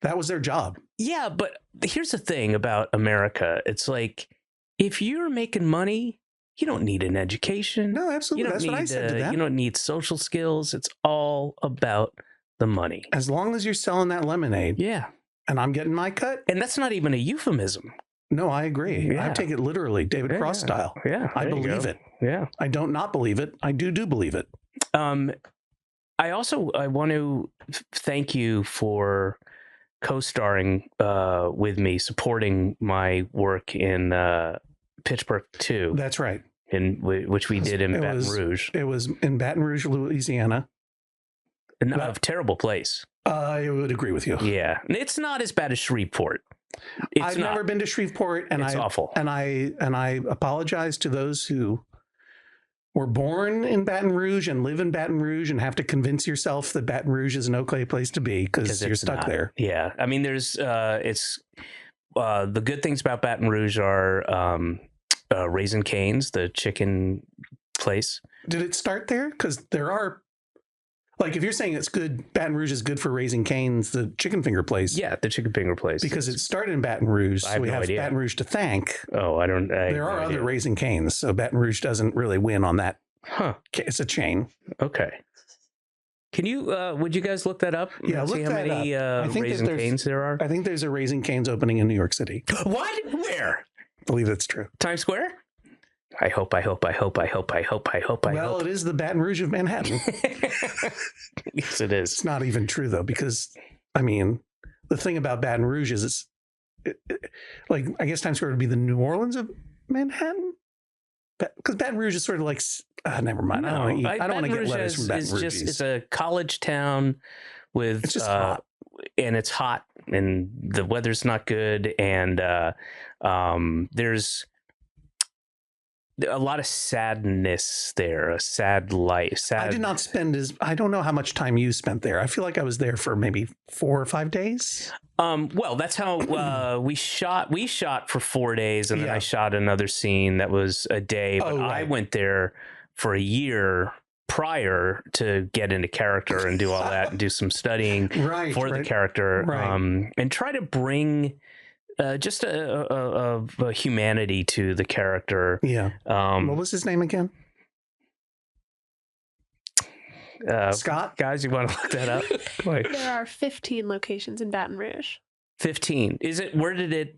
that was their job. Yeah, but here's the thing about America. It's like, if you're making money, you don't need an education. No, absolutely. That's what I said to them. You don't need social skills. It's all about the money. As long as you're selling that lemonade. Yeah. And I'm getting my cut. And that's not even a euphemism. No, I agree. Yeah. I take it literally, David Cross style. Yeah. I believe it. Yeah. I don't not believe it. I do believe it. I want to thank you for co-starring with me, supporting my work in Pittsburgh 2. That's right. Which we did in Baton Rouge. It was in Baton Rouge, Louisiana. A terrible place. I would agree with you. Yeah. It's not as bad as Shreveport. I've never been to Shreveport, and it's awful. And I apologize to those who were born in Baton Rouge and live in Baton Rouge and have to convince yourself that Baton Rouge is an okay place to be, because you're stuck there. Yeah. I mean, there's the good things about Baton Rouge are Raising Cane's, the chicken place. Did it start there? Because there are, like, if you're saying it's good, Baton Rouge is good for Raising Cane's, the chicken finger place. Yeah, the chicken finger place. Because it started in Baton Rouge, so we have Baton Rouge to thank. Oh, there are other Raising Cane's, so Baton Rouge doesn't really win on that. Huh. It's a chain. Okay. Can you, would you guys look that up? Yeah, look see how many Raising Cane's there are? I think there's a Raising Cane's opening in New York City. What? Where? I believe that's true. Times Square? I hope. Well, it is the Baton Rouge of Manhattan. Yes, it is. It's not even true, though, because, I mean, the thing about Baton Rouge is like, I guess Times Square would be the New Orleans of Manhattan? Because Baton Rouge is sort of like, never mind. No, I don't want to get letters from Baton Rouge. It's a college town with, it's just hot. And it's hot, and the weather's not good, and there's a lot of sadness there, a sad life. I did not spend I don't know how much time you spent there. I feel like I was there for maybe 4 or 5 days. Well, that's how we shot. We shot for 4 days, and then I shot another scene that was a day. But right. I went there for a year prior to get into character and do all that and do some studying for the character, and try to bring just a humanity to the character. Yeah. What was his name again? Scott? Guys, you want to look that up? There are 15 locations in Baton Rouge. 15. Is it? Where did it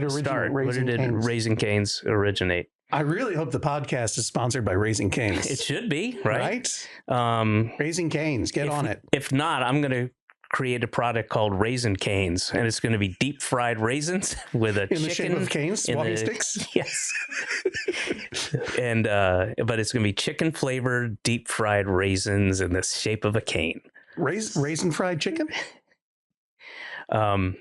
start? Where did Raising Cane's originate? I really hope the podcast is sponsored by Raising Cane's. It should be, right? Raising Cane's, get on it. If not, I'm going to create a product called Raisin Canes, and it's going to be deep fried raisins with a in the shape of canes, walking sticks. Yes, and but it's going to be chicken flavored deep fried raisins in the shape of a cane. Raisin fried chicken. That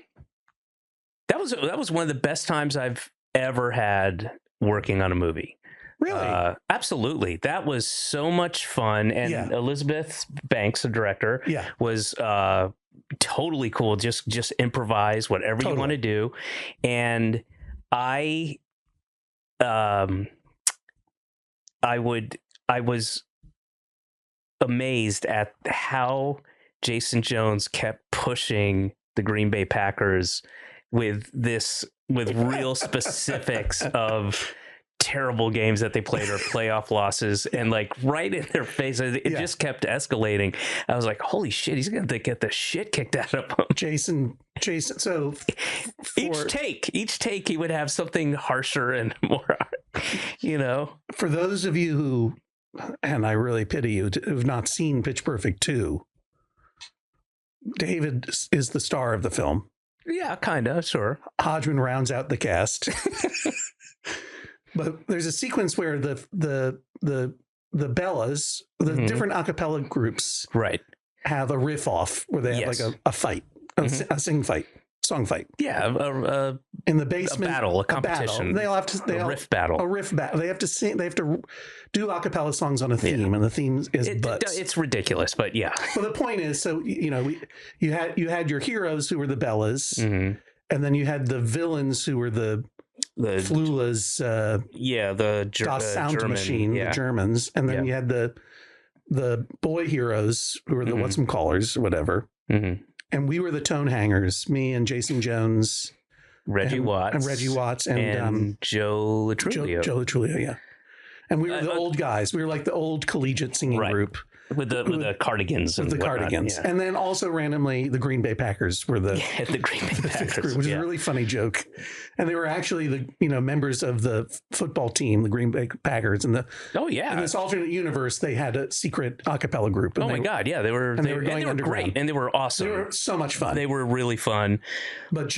was one of the best times I've ever had working on a movie. Really? Absolutely. That was so much fun. And Elizabeth Banks, the director, was totally cool. Just improvise whatever you want to do. And I was amazed at how Jason Jones kept pushing the Green Bay Packers with real specifics of terrible games that they played or playoff losses, and like right in their face. It just kept escalating. I was like, holy shit, he's going to get the shit kicked out of him. Jason. So each take he would have something harsher and more, For those of you who, and I really pity you, who've not seen Pitch Perfect 2, David is the star of the film. Yeah, kind of, sure. Hodgman rounds out the cast. But there's a sequence where the Bellas, the different a cappella groups, have a riff off where they have like a fight, a song fight. Yeah, in the basement, a competition. They all have to a riff battle. They have to sing. They have to do a cappella songs on a theme, and the theme is butts. It's ridiculous, but yeah. Well, the point is, so you had your heroes who were the Bellas, and then you had the villains who were the Flula's, the sound German, machine, the Germans, and then you had the boy heroes who were the whatchamcallers, whatever. And we were the tone hangers, me and Jason Jones, Reggie Watts, and Joe Latrulio. Joe Latrulio, yeah. And we were the old guys. We were like the old collegiate singing group. With the cardigans. With the cardigans. And then also randomly the Green Bay Packers were the Green Bay Packers. Which is a really funny joke. And they were actually the members of the football team, the Green Bay Packers. And in this alternate universe, they had a secret a cappella group. Oh my God, yeah. They were going underground. Great, and they were awesome. They were so much fun. They were really fun. But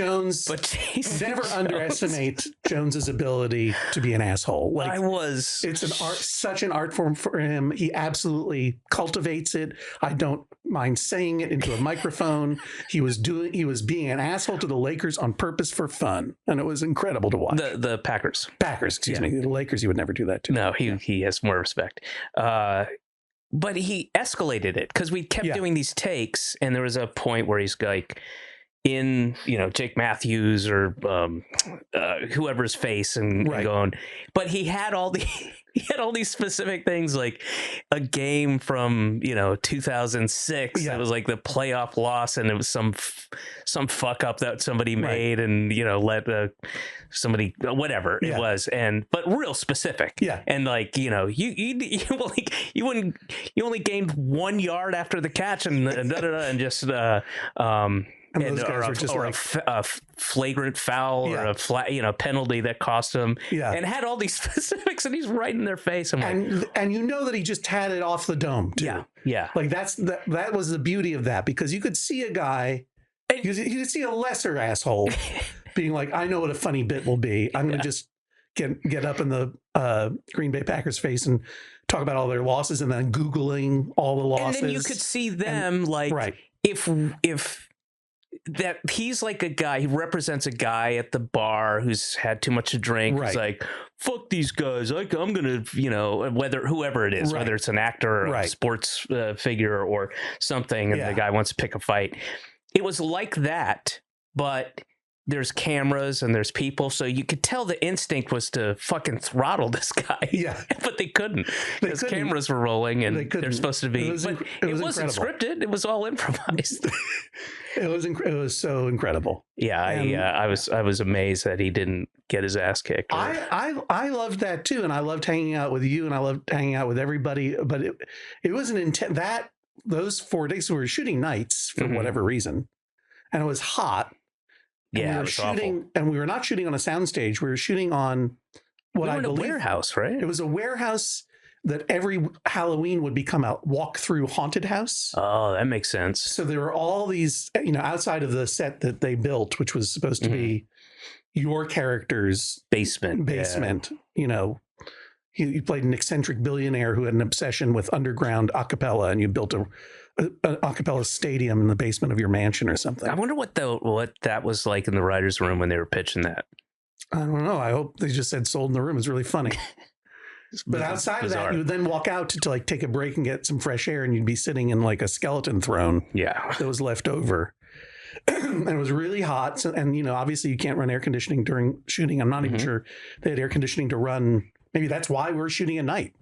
never underestimate Jones's ability to be an asshole. It's such an art form for him. He absolutely cultivates it. I don't mind saying it into a microphone. He was being an asshole to the Lakers on purpose for fun, and it was incredible to watch. The Packers, excuse me. The Lakers, he would never do that to. No, he has more respect. But he escalated it because we kept doing these takes, and there was a point where he's like in Jake Matthews or whoever's face and going, but he had all these specific things, like a game from 2006. It was like the playoff loss, and it was some fuck up that somebody made, and let somebody, whatever it was, but real specific. And like you only gained 1 yard after the catch, and just and those guys were just a flagrant foul or a penalty that cost him, and had all these specifics, and he's right in their face. And that he just had it off the dome too. Like that was the beauty of that, because you could see a guy, you could see a lesser asshole being like, I know what a funny bit will be. I'm going to just get up in the Green Bay Packers face and talk about all their losses, and then Googling all the losses. And then you could see them if that he's like a guy, he represents a guy at the bar who's had too much to drink. He's like, fuck these guys. Like, I'm going to, whoever it is, whether it's an actor or a sports figure or something, and the guy wants to pick a fight. It was like that, but there's cameras and there's people, so you could tell the instinct was to fucking throttle this guy. Yeah, but they couldn't because cameras were rolling and they're supposed to be. It wasn't scripted; it was all improvised. It was so incredible. Yeah, I was amazed that he didn't get his ass kicked. I loved that too, and I loved hanging out with you, and I loved hanging out with everybody. But it was an intent that those 4 days we were shooting nights for whatever reason, and it was hot. And we were shooting, awful. And we were not shooting on a soundstage. We were shooting on what I believe a warehouse, right? It was a warehouse that every Halloween would become a walk-through haunted house. Oh, that makes sense. So there were all these, outside of the set that they built, which was supposed to be your character's basement. Yeah. You played an eccentric billionaire who had an obsession with underground a cappella, and you built an a cappella stadium in the basement of your mansion or something. I wonder what that was like in the writer's room when they were pitching that. I don't know. I hope they just said sold in the room. It's really funny. But outside of that, you would then walk out to like take a break and get some fresh air, and you'd be sitting in like a skeleton throne. Yeah. That was left over. And it was really hot. So, and, obviously you can't run air conditioning during shooting. I'm not even sure they had air conditioning to run. Maybe that's why we're shooting at night.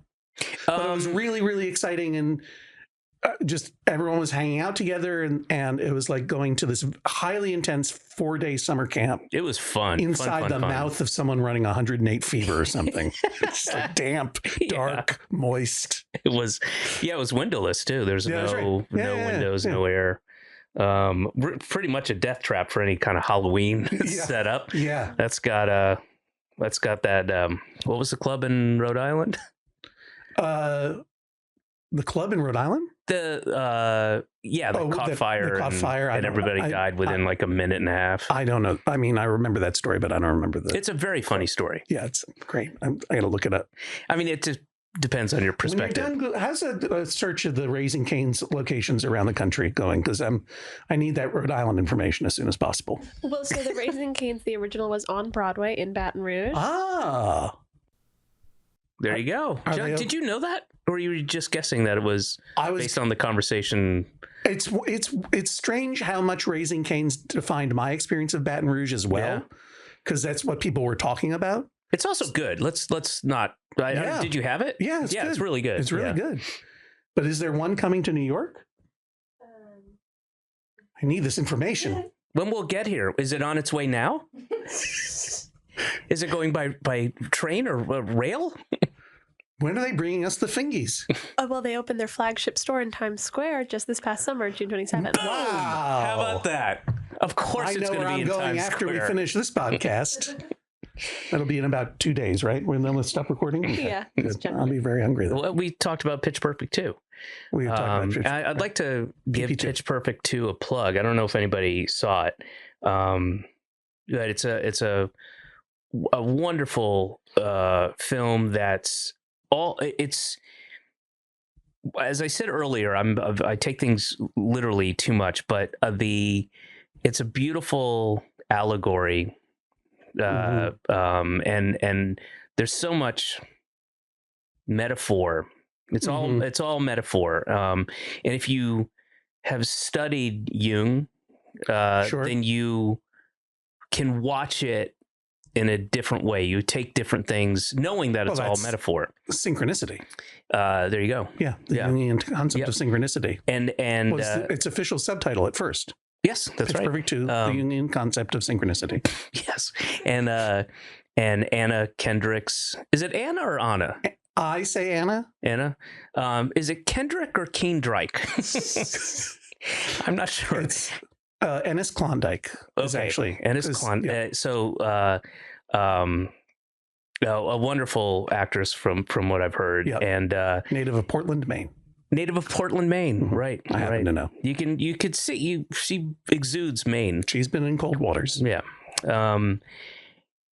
But it was really, really exciting. And just everyone was hanging out together, and it was like going to this highly intense 4-day summer camp. It was fun. Inside the mouth of someone running 108 fever or something. It's like damp, dark, moist. It was windowless too. There's no windows, no air. Pretty much a death trap for any kind of Halloween setup. Yeah. That's got that, what was the club in Rhode Island? The club in Rhode Island? Caught fire. Caught fire. And everybody died within like a minute and a half. I don't know. I mean, I remember that story, but I don't remember It's a very funny story. Yeah, it's great. I got to look it up. I mean, it just depends on your perspective. When you're done, how's a search of the Raising Cane's locations around the country going? Because I need that Rhode Island information as soon as possible. Well, so the Raising Cane's, the original was on Broadway in Baton Rouge. Ah. There you go. John, did you know that? Or were you just guessing that it was based on the conversation? It's strange how much Raising Cane's defined my experience of Baton Rouge as well. Because that's what people were talking about. It's also good. Let's not. Did you have it? Yeah, it's really good. It's really good. But is there one coming to New York? I need this information. When we'll get here? Is it on its way now? Is it going by train or rail? When are they bringing us the fingies? Oh, well, they opened their flagship store in Times Square just this past summer, June 27th. Wow. How about that? Of course it's going to be in Times Square. I know where I'm going after we finish this podcast. That'll be in about 2 days, right? We're then let's stop recording? Okay. Yeah. I'll be very hungry then. Well, we talked about Pitch Perfect 2. We talked about Pitch Perfect. I'd like to give Pitch Perfect 2 a plug. I don't know if anybody saw it. But it's a wonderful film that's it's, as I said earlier, I take things literally too much, but it's a beautiful allegory, and there's so much metaphor. It's all metaphor. And if you have studied Jung, then you can watch it in a different way. You take different things, knowing that it's all metaphor. Synchronicity. There you go. Yeah, the Jungian concept of synchronicity. And its official subtitle at first. Yes, that's Pitch right. Perfect 2, the Jungian concept of synchronicity. Yes, and Anna Kendrick's. Is it Anna or Anna? I say Anna. Anna. Is it Kendrick or Keendrike? I'm not sure. It's Ennis Klondike. Actually Ennis Klondike. A wonderful actress from what I've heard, and native of Portland, Maine. Right? I happen to know. You could see she exudes Maine. She's been in cold waters. Yeah,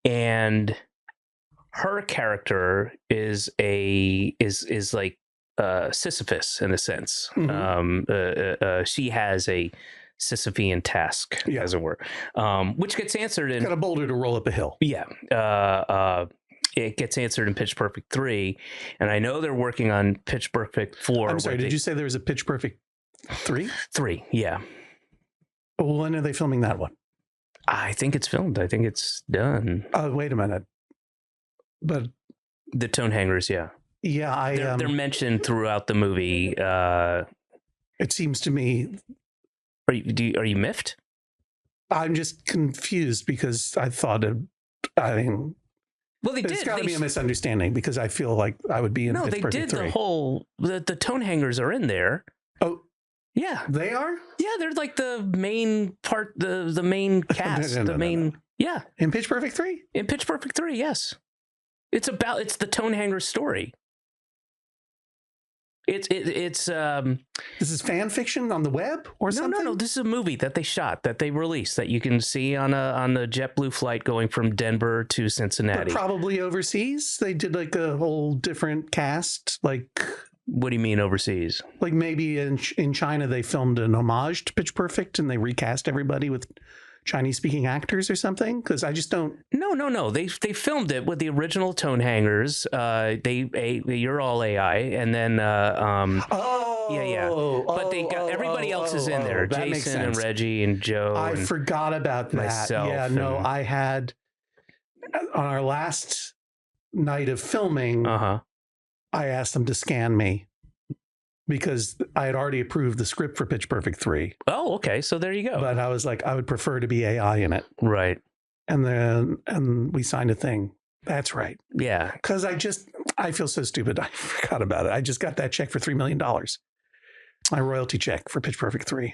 and her character is like Sisyphus in a sense. She has a Sisyphean task, as it were, which gets answered in... Got a boulder to roll up a hill. Yeah. It gets answered in Pitch Perfect 3, and I know they're working on Pitch Perfect 4. I'm sorry, did you say there was a Pitch Perfect 3? 3, yeah. Well, when are they filming that one? I think it's filmed. I think it's done. Oh, wait a minute. But the tone hangers, yeah. Yeah, they're mentioned throughout the movie. It seems to me. Are you miffed? I'm just confused because I thought well, there's got to be a misunderstanding because I feel like I would be in. No, they did the tone hangers are in there. Oh, yeah, they are. Yeah, they're like the main part, the main cast, no. Yeah, in Pitch Perfect 3. In Pitch Perfect 3, yes. It's the tone hanger story. It's this is fan fiction on the web or something? No, this is a movie that they shot, that they released, that you can see on the JetBlue flight going from Denver to Cincinnati. But probably overseas. They did like a whole different cast. Like, what do you mean overseas? Like maybe in China they filmed an homage to Pitch Perfect and they recast everybody with Chinese speaking actors or something, because I just don't. No. They filmed it with the original tone hangers. You're all AI, and then But they got everybody else is in there. Jason and Reggie and Joe. I forgot about that. Myself. Yeah, no, I had on our last night of filming. I asked them to scan me, because I had already approved the script for Pitch Perfect 3. Oh, okay. So there you go. But I was like, I would prefer to be AI in it. Right. And we signed a thing. That's right. Yeah. Because I feel so stupid. I forgot about it. I just got that check for $3 million. My royalty check for Pitch Perfect 3.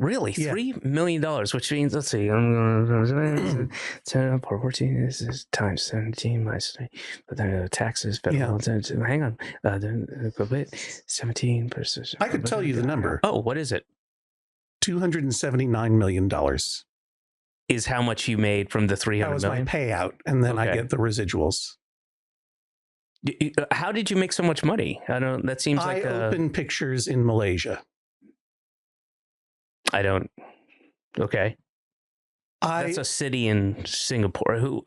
Really? Yeah. $3 million, which means, let's see, I'm going to 10 up or 14. This is times 17 minus 3. But then taxes, federal. Yeah. Hang on. Then 17 versus. I could tell you the number. Oh, what is it? $279 million. Is how much you made from the 300 million? That was my payout, and then I get the residuals. How did you make so much money? I don't. That seems like I opened pictures in Malaysia. I don't. Okay. That's a city in Singapore.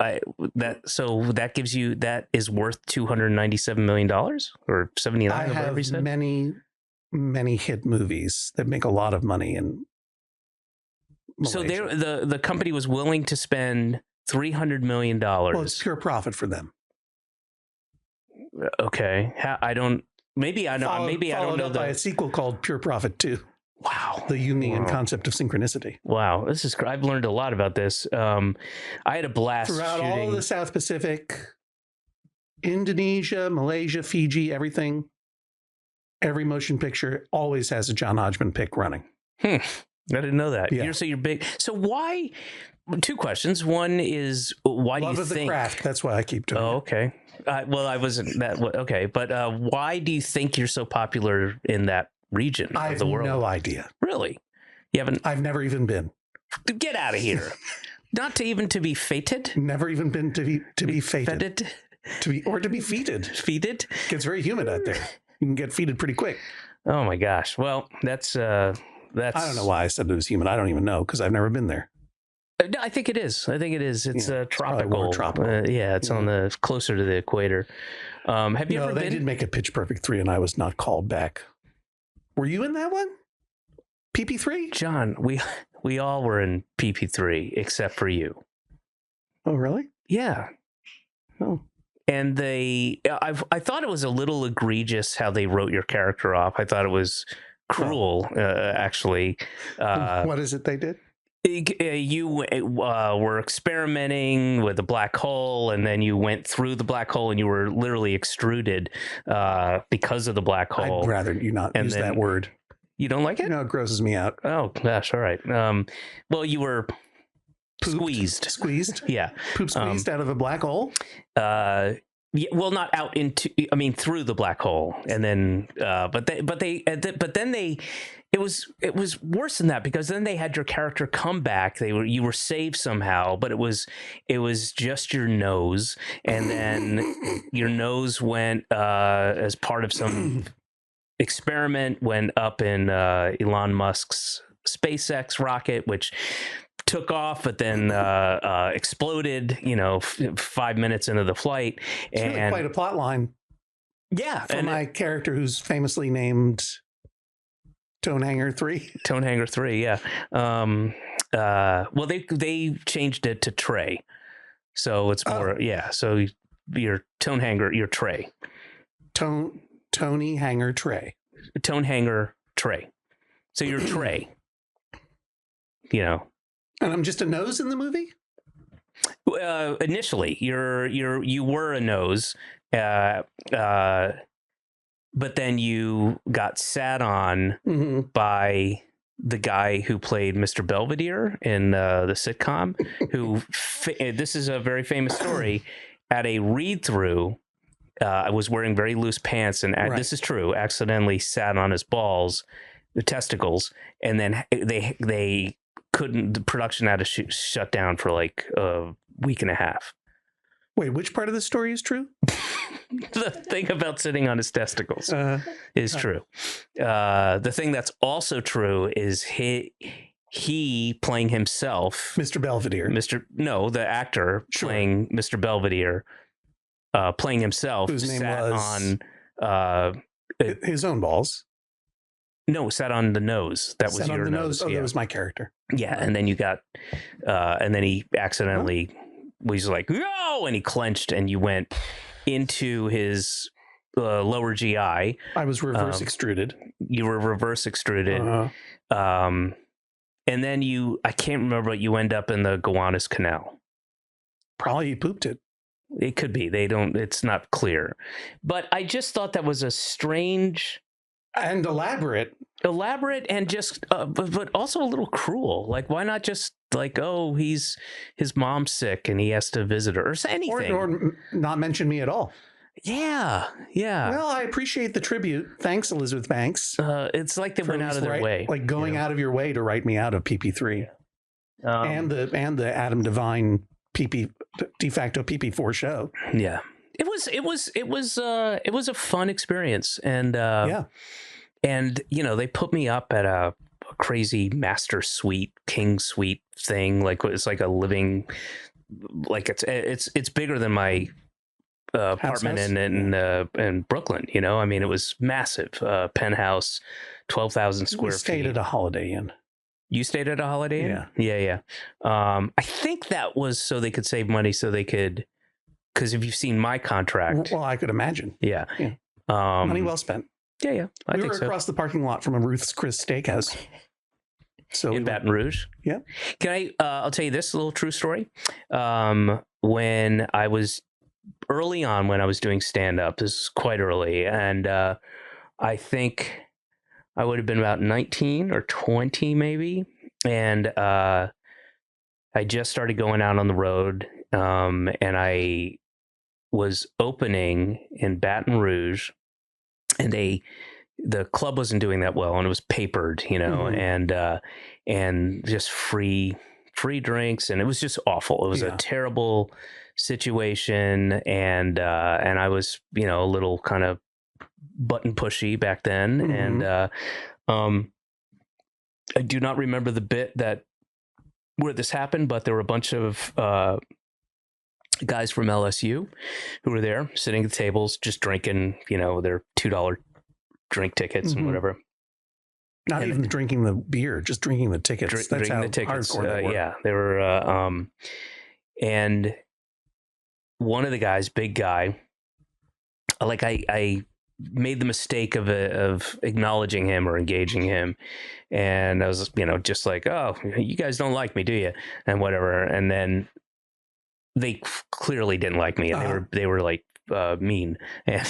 So that gives you, that is worth $297 million or 79. I have many hit movies that make a lot of money in Malaysia. So the company was willing to spend $300 million. Well, it's pure profit for them. Okay. I don't know by a sequel called Pure Profit 2. Wow. The Jungian concept of synchronicity. Wow. I've learned a lot about this. I had a blast throughout shooting. all the South Pacific, Indonesia, Malaysia, Fiji, everything. Every motion picture always has a John Hodgman pick running. I didn't know that. Yeah. You're big. So why? Two questions. One is, why Love do you of think? The craft. That's why I keep doing it. Oh, okay. Well, I wasn't that. Okay, but why do you think you're so popular in that region of the world? I have no idea. Really? You haven't? I've never even been. Get out of here! Not to be fated. Never even been to be fated. To be feted. Feted. It gets very humid out there. You can get feted pretty quick. Oh my gosh! Well, that's. I don't know why I said it was humid. I don't even know because I've never been there. No, I think it is. It's tropical. It's tropical. It's on the closer to the equator. Have you ever been? They did make a Pitch Perfect 3, and I was not called back. Were you in that one? PP3? John, we all were in PP3 except for you. Oh, really? Yeah. Oh. And I thought it was a little egregious how they wrote your character off. I thought it was cruel, actually. What is it they did? You were experimenting with a black hole, and then you went through the black hole, and you were literally extruded because of the black hole. I'd rather you not use that word. You don't like it? No, it grosses me out. Oh gosh, all right. Well, you were squeezed. Yeah, poop squeezed out of a black hole. Yeah, well, not out into. I mean, through the black hole, and then, but then it was worse than that, because then they had your character come back. You were saved somehow, but it was just your nose, and then your nose went as part of some experiment, went up in Elon Musk's SpaceX rocket, which took off, but then exploded, 5 minutes into the flight. It's really quite a plot line. Yeah. For my character, who's famously named Tonehanger 3. Tonehanger 3, yeah. Well, they changed it to tray, so it's more So your tone hanger, your tray, Tony hanger tray, tone hanger tray. So your tray, And I'm just a nose in the movie. Initially, you were a nose, but then you got sat on by the guy who played Mr. Belvedere in the sitcom, this is a very famous story, at a read-through, I was wearing very loose pants, and this is true, accidentally sat on his balls, the testicles, and then they couldn't, the production had to shut down for like a week and a half. Wait, which part of the story is true? The thing about sitting on his testicles is true. The thing that's also true is he playing himself, Mr. Belvedere. The actor playing Mr. Belvedere, playing himself, whose name sat was on his own balls. No, sat on the nose. That was your nose. Oh, that was my character. Yeah, and then you got, and then he accidentally was like, no, and he clenched, and you went into his lower GI. I was reverse extruded. You were reverse extruded. And then I can't remember, but you end up in the Gowanus Canal. Probably he pooped it. It could be. It's not clear. But I just thought that was a strange... And elaborate and just but also a little cruel. Like, why not just like, oh, his mom's sick and he has to visit her or anything, or not mention me at all. Yeah Well, I appreciate the tribute. Thanks, Elizabeth Banks. It's like they went out of their way, like going out of your way to write me out of PP3 and the Adam Devine PP de facto PP4 show. Yeah. It was a fun experience, and and they put me up at a crazy master suite, king suite thing. Like, it's like a living, like it's bigger than my apartment in Brooklyn. I mean, it was massive, penthouse, 12,000 square feet. Stayed at a Holiday Inn. You stayed at a Holiday Inn? Yeah. I think that was so they could save money, so they could. Because if you've seen my contract... Well, I could imagine. Yeah. Money well spent. Yeah. We were across the parking lot from a Ruth's Chris Steakhouse. So in Baton Rouge? Yeah. Can I'll tell you this little true story. When I was... Early on, when I was doing stand-up, this is quite early, and I think I would have been about 19 or 20, maybe, and I just started going out on the road, and I was opening in Baton Rouge, and the club wasn't doing that well, and it was papered, and just free drinks, and it was just awful. It was a terrible situation, and I was, a little kind of button pushy back then, and I do not remember the bit where this happened, but there were a bunch of guys from LSU who were there sitting at the tables just drinking, their $2 drink tickets and whatever. Not even drinking the beer, just drinking the tickets. That's drinking how the tickets. Hardcore they were. Yeah, they were. And one of the guys, big guy, like I made the mistake of acknowledging him or engaging him, and I was, just like, oh, you guys don't like me, do you? And whatever. And then they clearly didn't like me, and they were like mean, and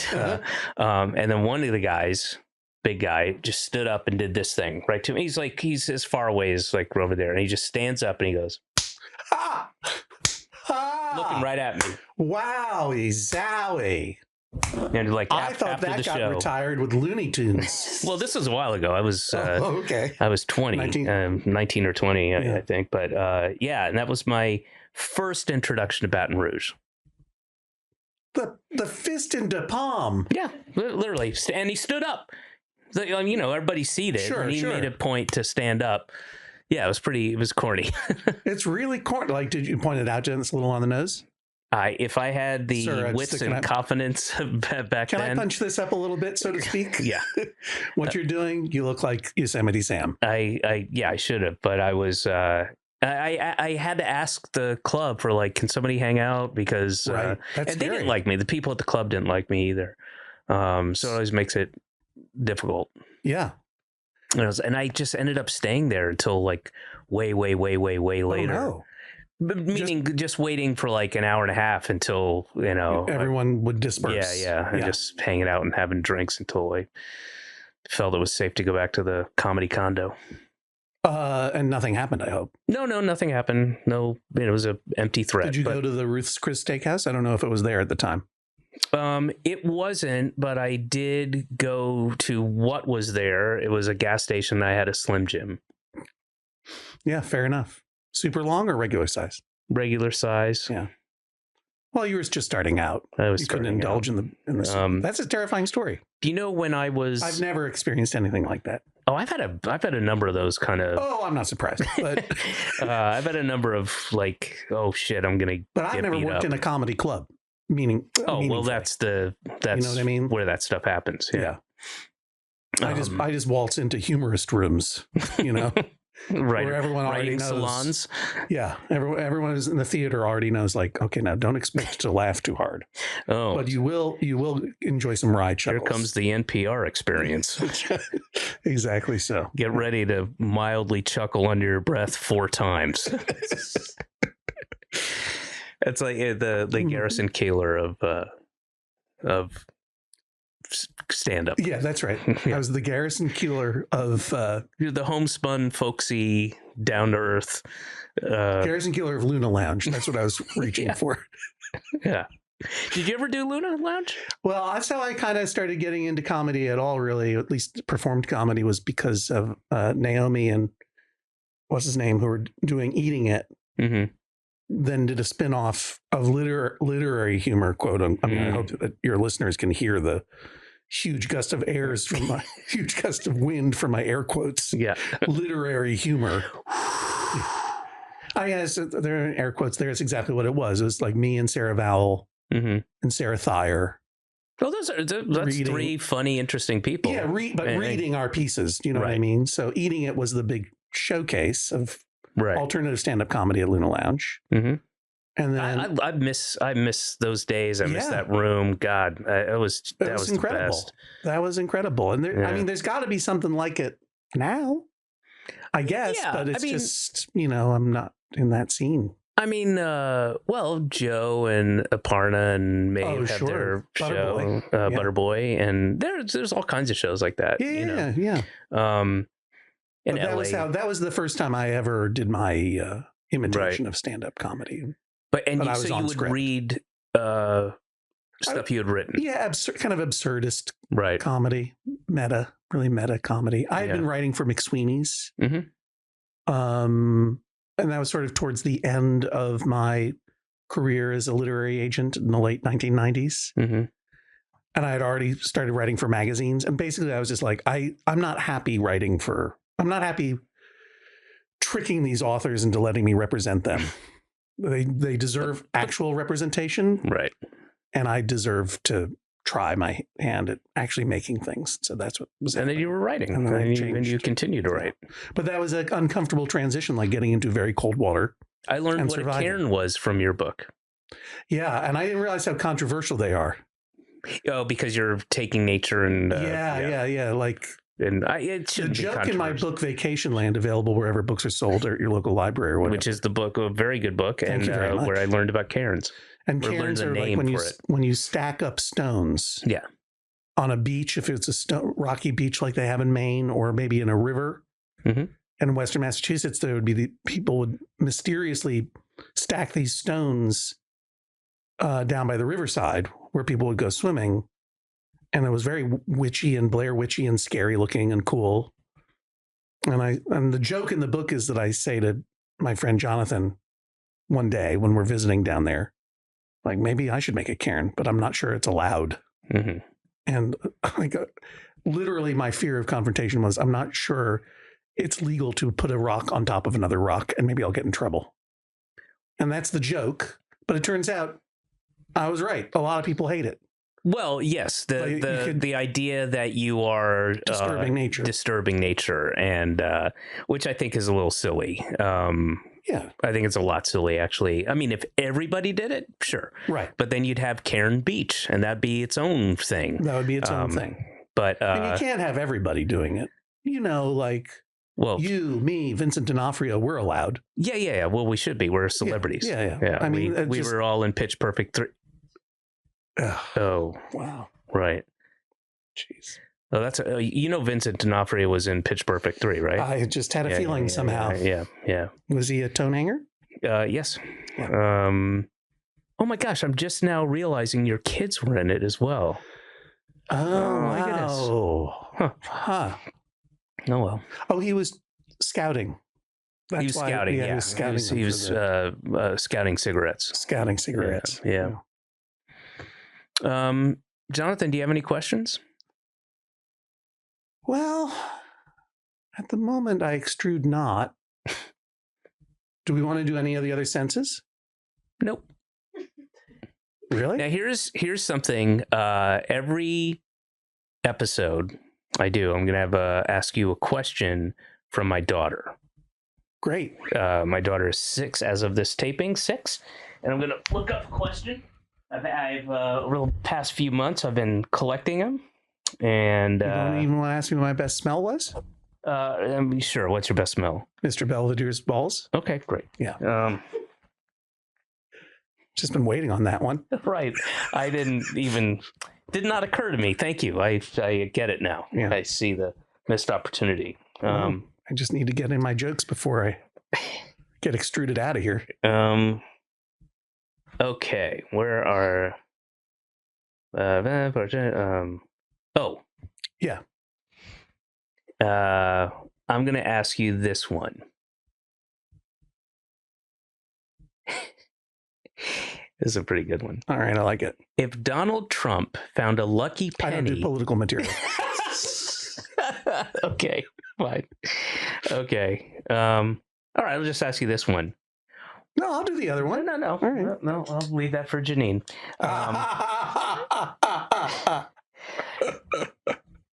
then one of the guys, big guy, just stood up and did this thing right to me. He's as far away as like over there, and he just stands up and he goes, looking right at me. Wowie zowie. And like, I thought that got retired with Looney Tunes. Well, this was a while ago. I was okay. I was 20, 19 or 20, I think. But and that was my first introduction to Baton Rouge. The fist into palm. Yeah, literally. And he stood up. Everybody's seated. Sure, and he made a point to stand up. Yeah, it was corny. It's really corny. Like, did you point it out to him? It's a little on the nose. If I had the wits and confidence back then. Can I punch this up a little bit, so to speak? Yeah. What you're doing, you look like Yosemite Sam. I should have, but I was I had to ask the club for like, can somebody hang out? Because right. and they didn't like me. The people at the club didn't like me either. So it always makes it difficult. Yeah. And I just ended up staying there until like way later. Oh, no. Meaning just waiting for like an hour and a half until, everyone would disperse. Yeah. And just hanging out and having drinks until I felt it was safe to go back to the comedy condo. And nothing happened, I hope. No, nothing happened. No, it was an empty threat. Did you go to the Ruth's Chris Steakhouse? I don't know if it was there at the time. It wasn't, but I did go to what was there. It was a gas station. I had a Slim Jim. Yeah, fair enough. Super long or regular size? Regular size. Yeah. Well, you were just starting out. You couldn't indulge in the. That's a terrifying story. Do you know when I was? I've never experienced anything like that. Oh, I've had a number of those kind of. Oh, I'm not surprised. But I've had a number of like, oh shit, I'm gonna. But I've never worked in a comedy club. Meaning. Oh well, that's you know what I mean? Where that stuff happens. Yeah. I just waltz into humorist rooms. Right, where everyone already knows. Salons. Yeah, everyone is in the theater already knows. Like, okay, now don't expect to laugh too hard. Oh, but you will enjoy some wry chuckles. Here comes the NPR experience. Exactly so. Get ready to mildly chuckle under your breath 4 times. It's like the Garrison Keillor of stand up. Yeah, that's right. I was the Garrison Keillor of you're the homespun, folksy, down to earth. Garrison Keillor of Luna Lounge. That's what I was reaching for. Yeah. Did you ever do Luna Lounge? Well, that's how I kind of started getting into comedy at all, really. At least performed comedy was because of Naomi and what's his name, who were doing Eating It. Mm-hmm. Then did a spin-off of literary humor, quote. I mean, I hope that your listeners can hear the huge gust of wind from my air quotes. Yeah. Literary humor. I guess there are air quotes there. It's exactly what it was. It was like me and Sarah Vowell and Sarah Thayer. Well, that's reading. 3 funny, interesting people. Yeah, reading our pieces. You know what I mean? So Eating It was the big showcase of alternative stand-up comedy at Luna Lounge. Mm-hmm. And then I miss those days. I miss that room. God, that was incredible. The best. That was incredible. And I mean, there's got to be something like it now, I guess. Yeah, but it's just, I'm not in that scene. I mean, Joe and Aparna and Maeve have their show, Butterboy, and there's all kinds of shows like that. Yeah. And that was the first time I ever did my imitation of stand-up comedy. But you would read stuff you had written. Yeah, kind of absurdist comedy, really meta comedy. I had been writing for McSweeney's. Mm-hmm. And that was sort of towards the end of my career as a literary agent in the late 1990s. Mm-hmm. And I had already started writing for magazines. And basically I was just like, I'm not happy tricking these authors into letting me represent them. They deserve actual representation. Right. And I deserve to try my hand at actually making things. So that's what was happening. And then you were writing. And you continue to write. But that was an uncomfortable transition, like getting into very cold water. I learned what a cairn was from your book. Yeah. And I didn't realize how controversial they are. Oh, because you're taking nature and... Yeah. Like... And it shouldn't be the joke in my book, Vacation Land, available wherever books are sold or at your local library or whatever. Which is the book, a very good book, Thank you very much. Where I learned about cairns. And cairns are like when you stack up stones on a beach, if it's a rocky beach like they have in Maine or maybe in a river. Mm-hmm. In Western Massachusetts, there would be people would mysteriously stack these stones down by the riverside where people would go swimming. And it was very witchy and Blair Witchy and scary looking and cool. And the joke in the book is that I say to my friend Jonathan one day when we're visiting down there, like, maybe I should make a cairn, but I'm not sure it's allowed. Mm-hmm. And like literally my fear of confrontation was, I'm not sure it's legal to put a rock on top of another rock and maybe I'll get in trouble. And that's the joke. But it turns out I was right. A lot of people hate it. Well, yes, the idea that you are disturbing nature, and which I think is a little silly. Yeah. I think it's a lot silly, actually. I mean, if everybody did it, sure. Right. But then you'd have Karen Beach, and that'd be its own thing. That would be its own thing. But and you can't have everybody doing it. Like you, me, Vincent D'Onofrio, we're allowed. Yeah. Well, we should be. We're celebrities. Yeah. I mean, we were all in Pitch Perfect 3. Oh. Wow. Right. Jeez. Oh, that's Vincent D'Onofrio was in Pitch Perfect 3, right? I just had a feeling somehow. Yeah. Was he a tone hanger? Yes. Yeah. Oh my gosh, I'm just now realizing your kids were in it as well. Oh my goodness. Huh. Oh well. Oh, he was scouting. He was scouting. He was scouting. He was scouting cigarettes. Scouting cigarettes. Yeah. Jonathan, do you have any questions? Well, at the moment, I extrude not. Do we want to do any of the other senses? Nope. Really? Now, here's something. Every episode I'm going to ask you a question from my daughter. Great. My daughter is 6 as of this taping, 6. And I'm going to look up a question. I've over the past few months, I've been collecting them. And you don't even want to ask me what my best smell was? Sure. What's your best smell? Mr. Belvedere's balls. Okay, great. Yeah. Just been waiting on that one. Right. Did not occur to me. Thank you. I get it now. Yeah. I see the missed opportunity. I just need to get in my jokes before I get extruded out of here. Okay. Where are oh. Yeah. I'm going to ask you this one. This is a pretty good one. All right, I like it. If Donald Trump found a lucky penny... I don't do political material. Okay, fine. Okay. All right, I'll just ask you this one. No, I'll do the other one. No. All right. No, I'll leave that for Janine.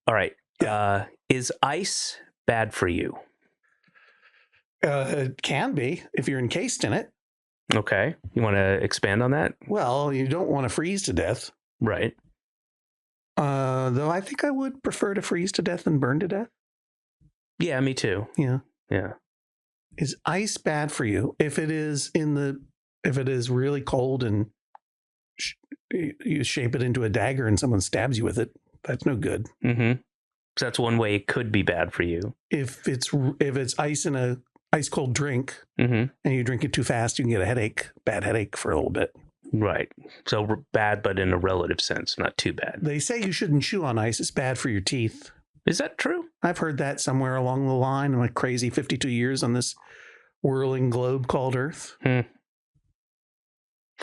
All right. Is ice bad for you? It can be if you're encased in it. Okay. You want to expand on that? Well, you don't want to freeze to death. Right. Though I think I would prefer to freeze to death than burn to death. Yeah, me too. Yeah. Yeah. Is ice bad for you? If it is really cold and you shape it into a dagger and someone stabs you with it, that's no good. Mm-hmm. So that's one way it could be bad for you. If it's ice in a ice cold drink, mm-hmm. and you drink it too fast, you can get a bad headache for a little bit. Right. So bad, but in a relative sense, not too bad. They say you shouldn't chew on ice. It's bad for your teeth. Is that true? I've heard that somewhere along the line in like crazy 52 years on this whirling globe called Earth.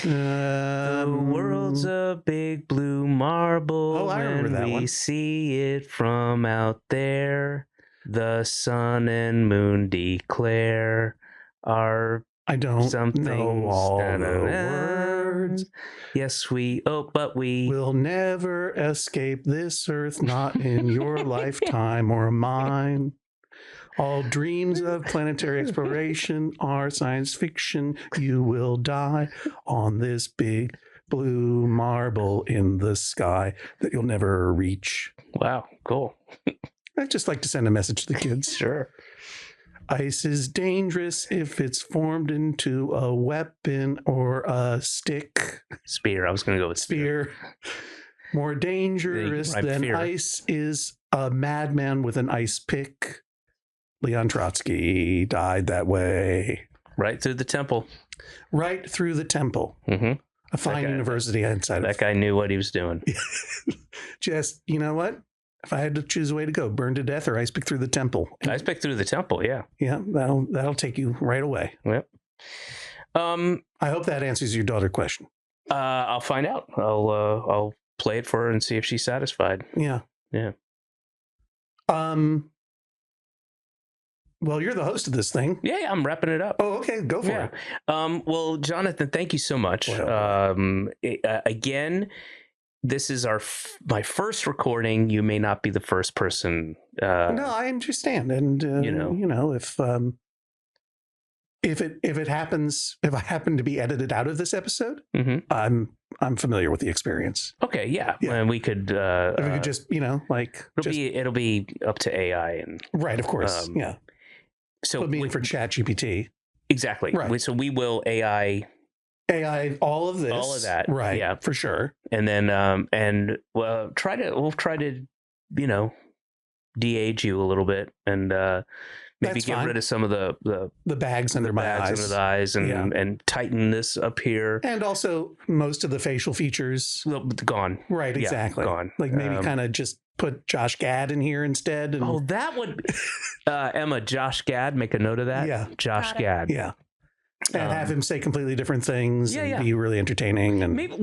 The world's a big blue marble. Oh, I remember that one. We see it from out there. The sun and moon declare our I don't something know all the words. Yes, but we will never escape this earth, not in your lifetime or mine. All dreams of planetary exploration are science fiction. You will die on this big blue marble in the sky that you'll never reach. Wow, cool. I'd just like to send a message to the kids. Sure. Ice is dangerous if it's formed into a weapon or a stick. Spear. I was going to go with spear. More dangerous than fear. Ice is a madman with an ice pick. Leon Trotsky died that way. Right through the temple. Right through the temple. Mm-hmm. A fine university inside. That guy knew what he was doing. Just, you know what? If I had to choose a way to go, burn to death or ice pick through the temple. Ice pick through the temple, yeah. Yeah, that'll take you right away. Yep. I hope that answers your daughter question. I'll find out. I'll play it for her and see if she's satisfied. Yeah. Yeah. Well, you're the host of this thing. Yeah, I'm wrapping it up. Oh, okay. Go for it. Well, Jonathan, thank you so much. Again, this is my first recording. You may not be the first person. No, I understand. And, if if I happen to be edited out of this episode, I'm familiar with the experience. Okay, yeah. And we could if we could just, it'll be up to AI and right, of course. So put me in for ChatGPT. Exactly. Right. So we will AI all of this. All of that. Right. Yeah, for sure. And then we'll try to de-age you a little bit and maybe get rid of some of the bags under my eyes and tighten this up here. And also most of the facial features gone. Right, exactly. Gone. Like maybe kind of just put Josh Gad in here instead. And... that would Emma, Josh Gad, make a note of that. Yeah. Josh Gad. Yeah. And have him say completely different things and be really entertaining. And maybe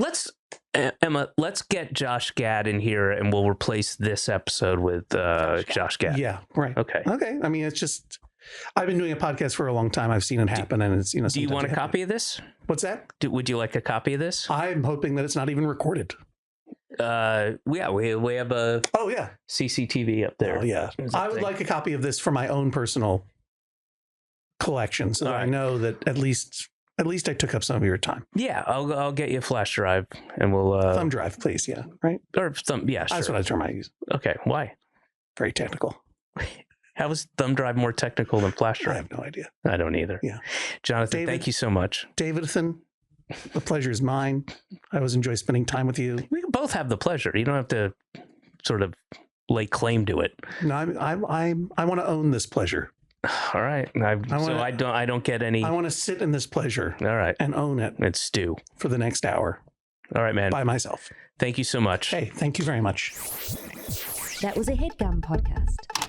Emma, let's get Josh Gad in here and we'll replace this episode with Josh Gad. Yeah, right. Okay. I mean, it's just, I've been doing a podcast for a long time. I've seen it happen and it's, do you want a copy of this? What's that? Would you like a copy of this? I'm hoping that it's not even recorded. We have a CCTV up there. Oh yeah. I would like a copy of this for my own personal collection, so that I know that at least I took up some of your time. Yeah, I'll get you a flash drive and we'll thumb drive, please. Yeah, right. Or thumb. Yeah, sure. That's what I term I use. Okay, why? Very technical. How is thumb drive more technical than flash drive? I have no idea. I don't either. Yeah, Jonathan, thank you so much. Davidson, the pleasure is mine. I always enjoy spending time with you. We can both have the pleasure. You don't have to sort of lay claim to it. No, I want to own this pleasure. All right. I don't get any. I want to sit in this pleasure. All right. And own it. And stew for the next hour. All right, man. By myself. Thank you so much. Hey, thank you very much. That was a Headgum podcast.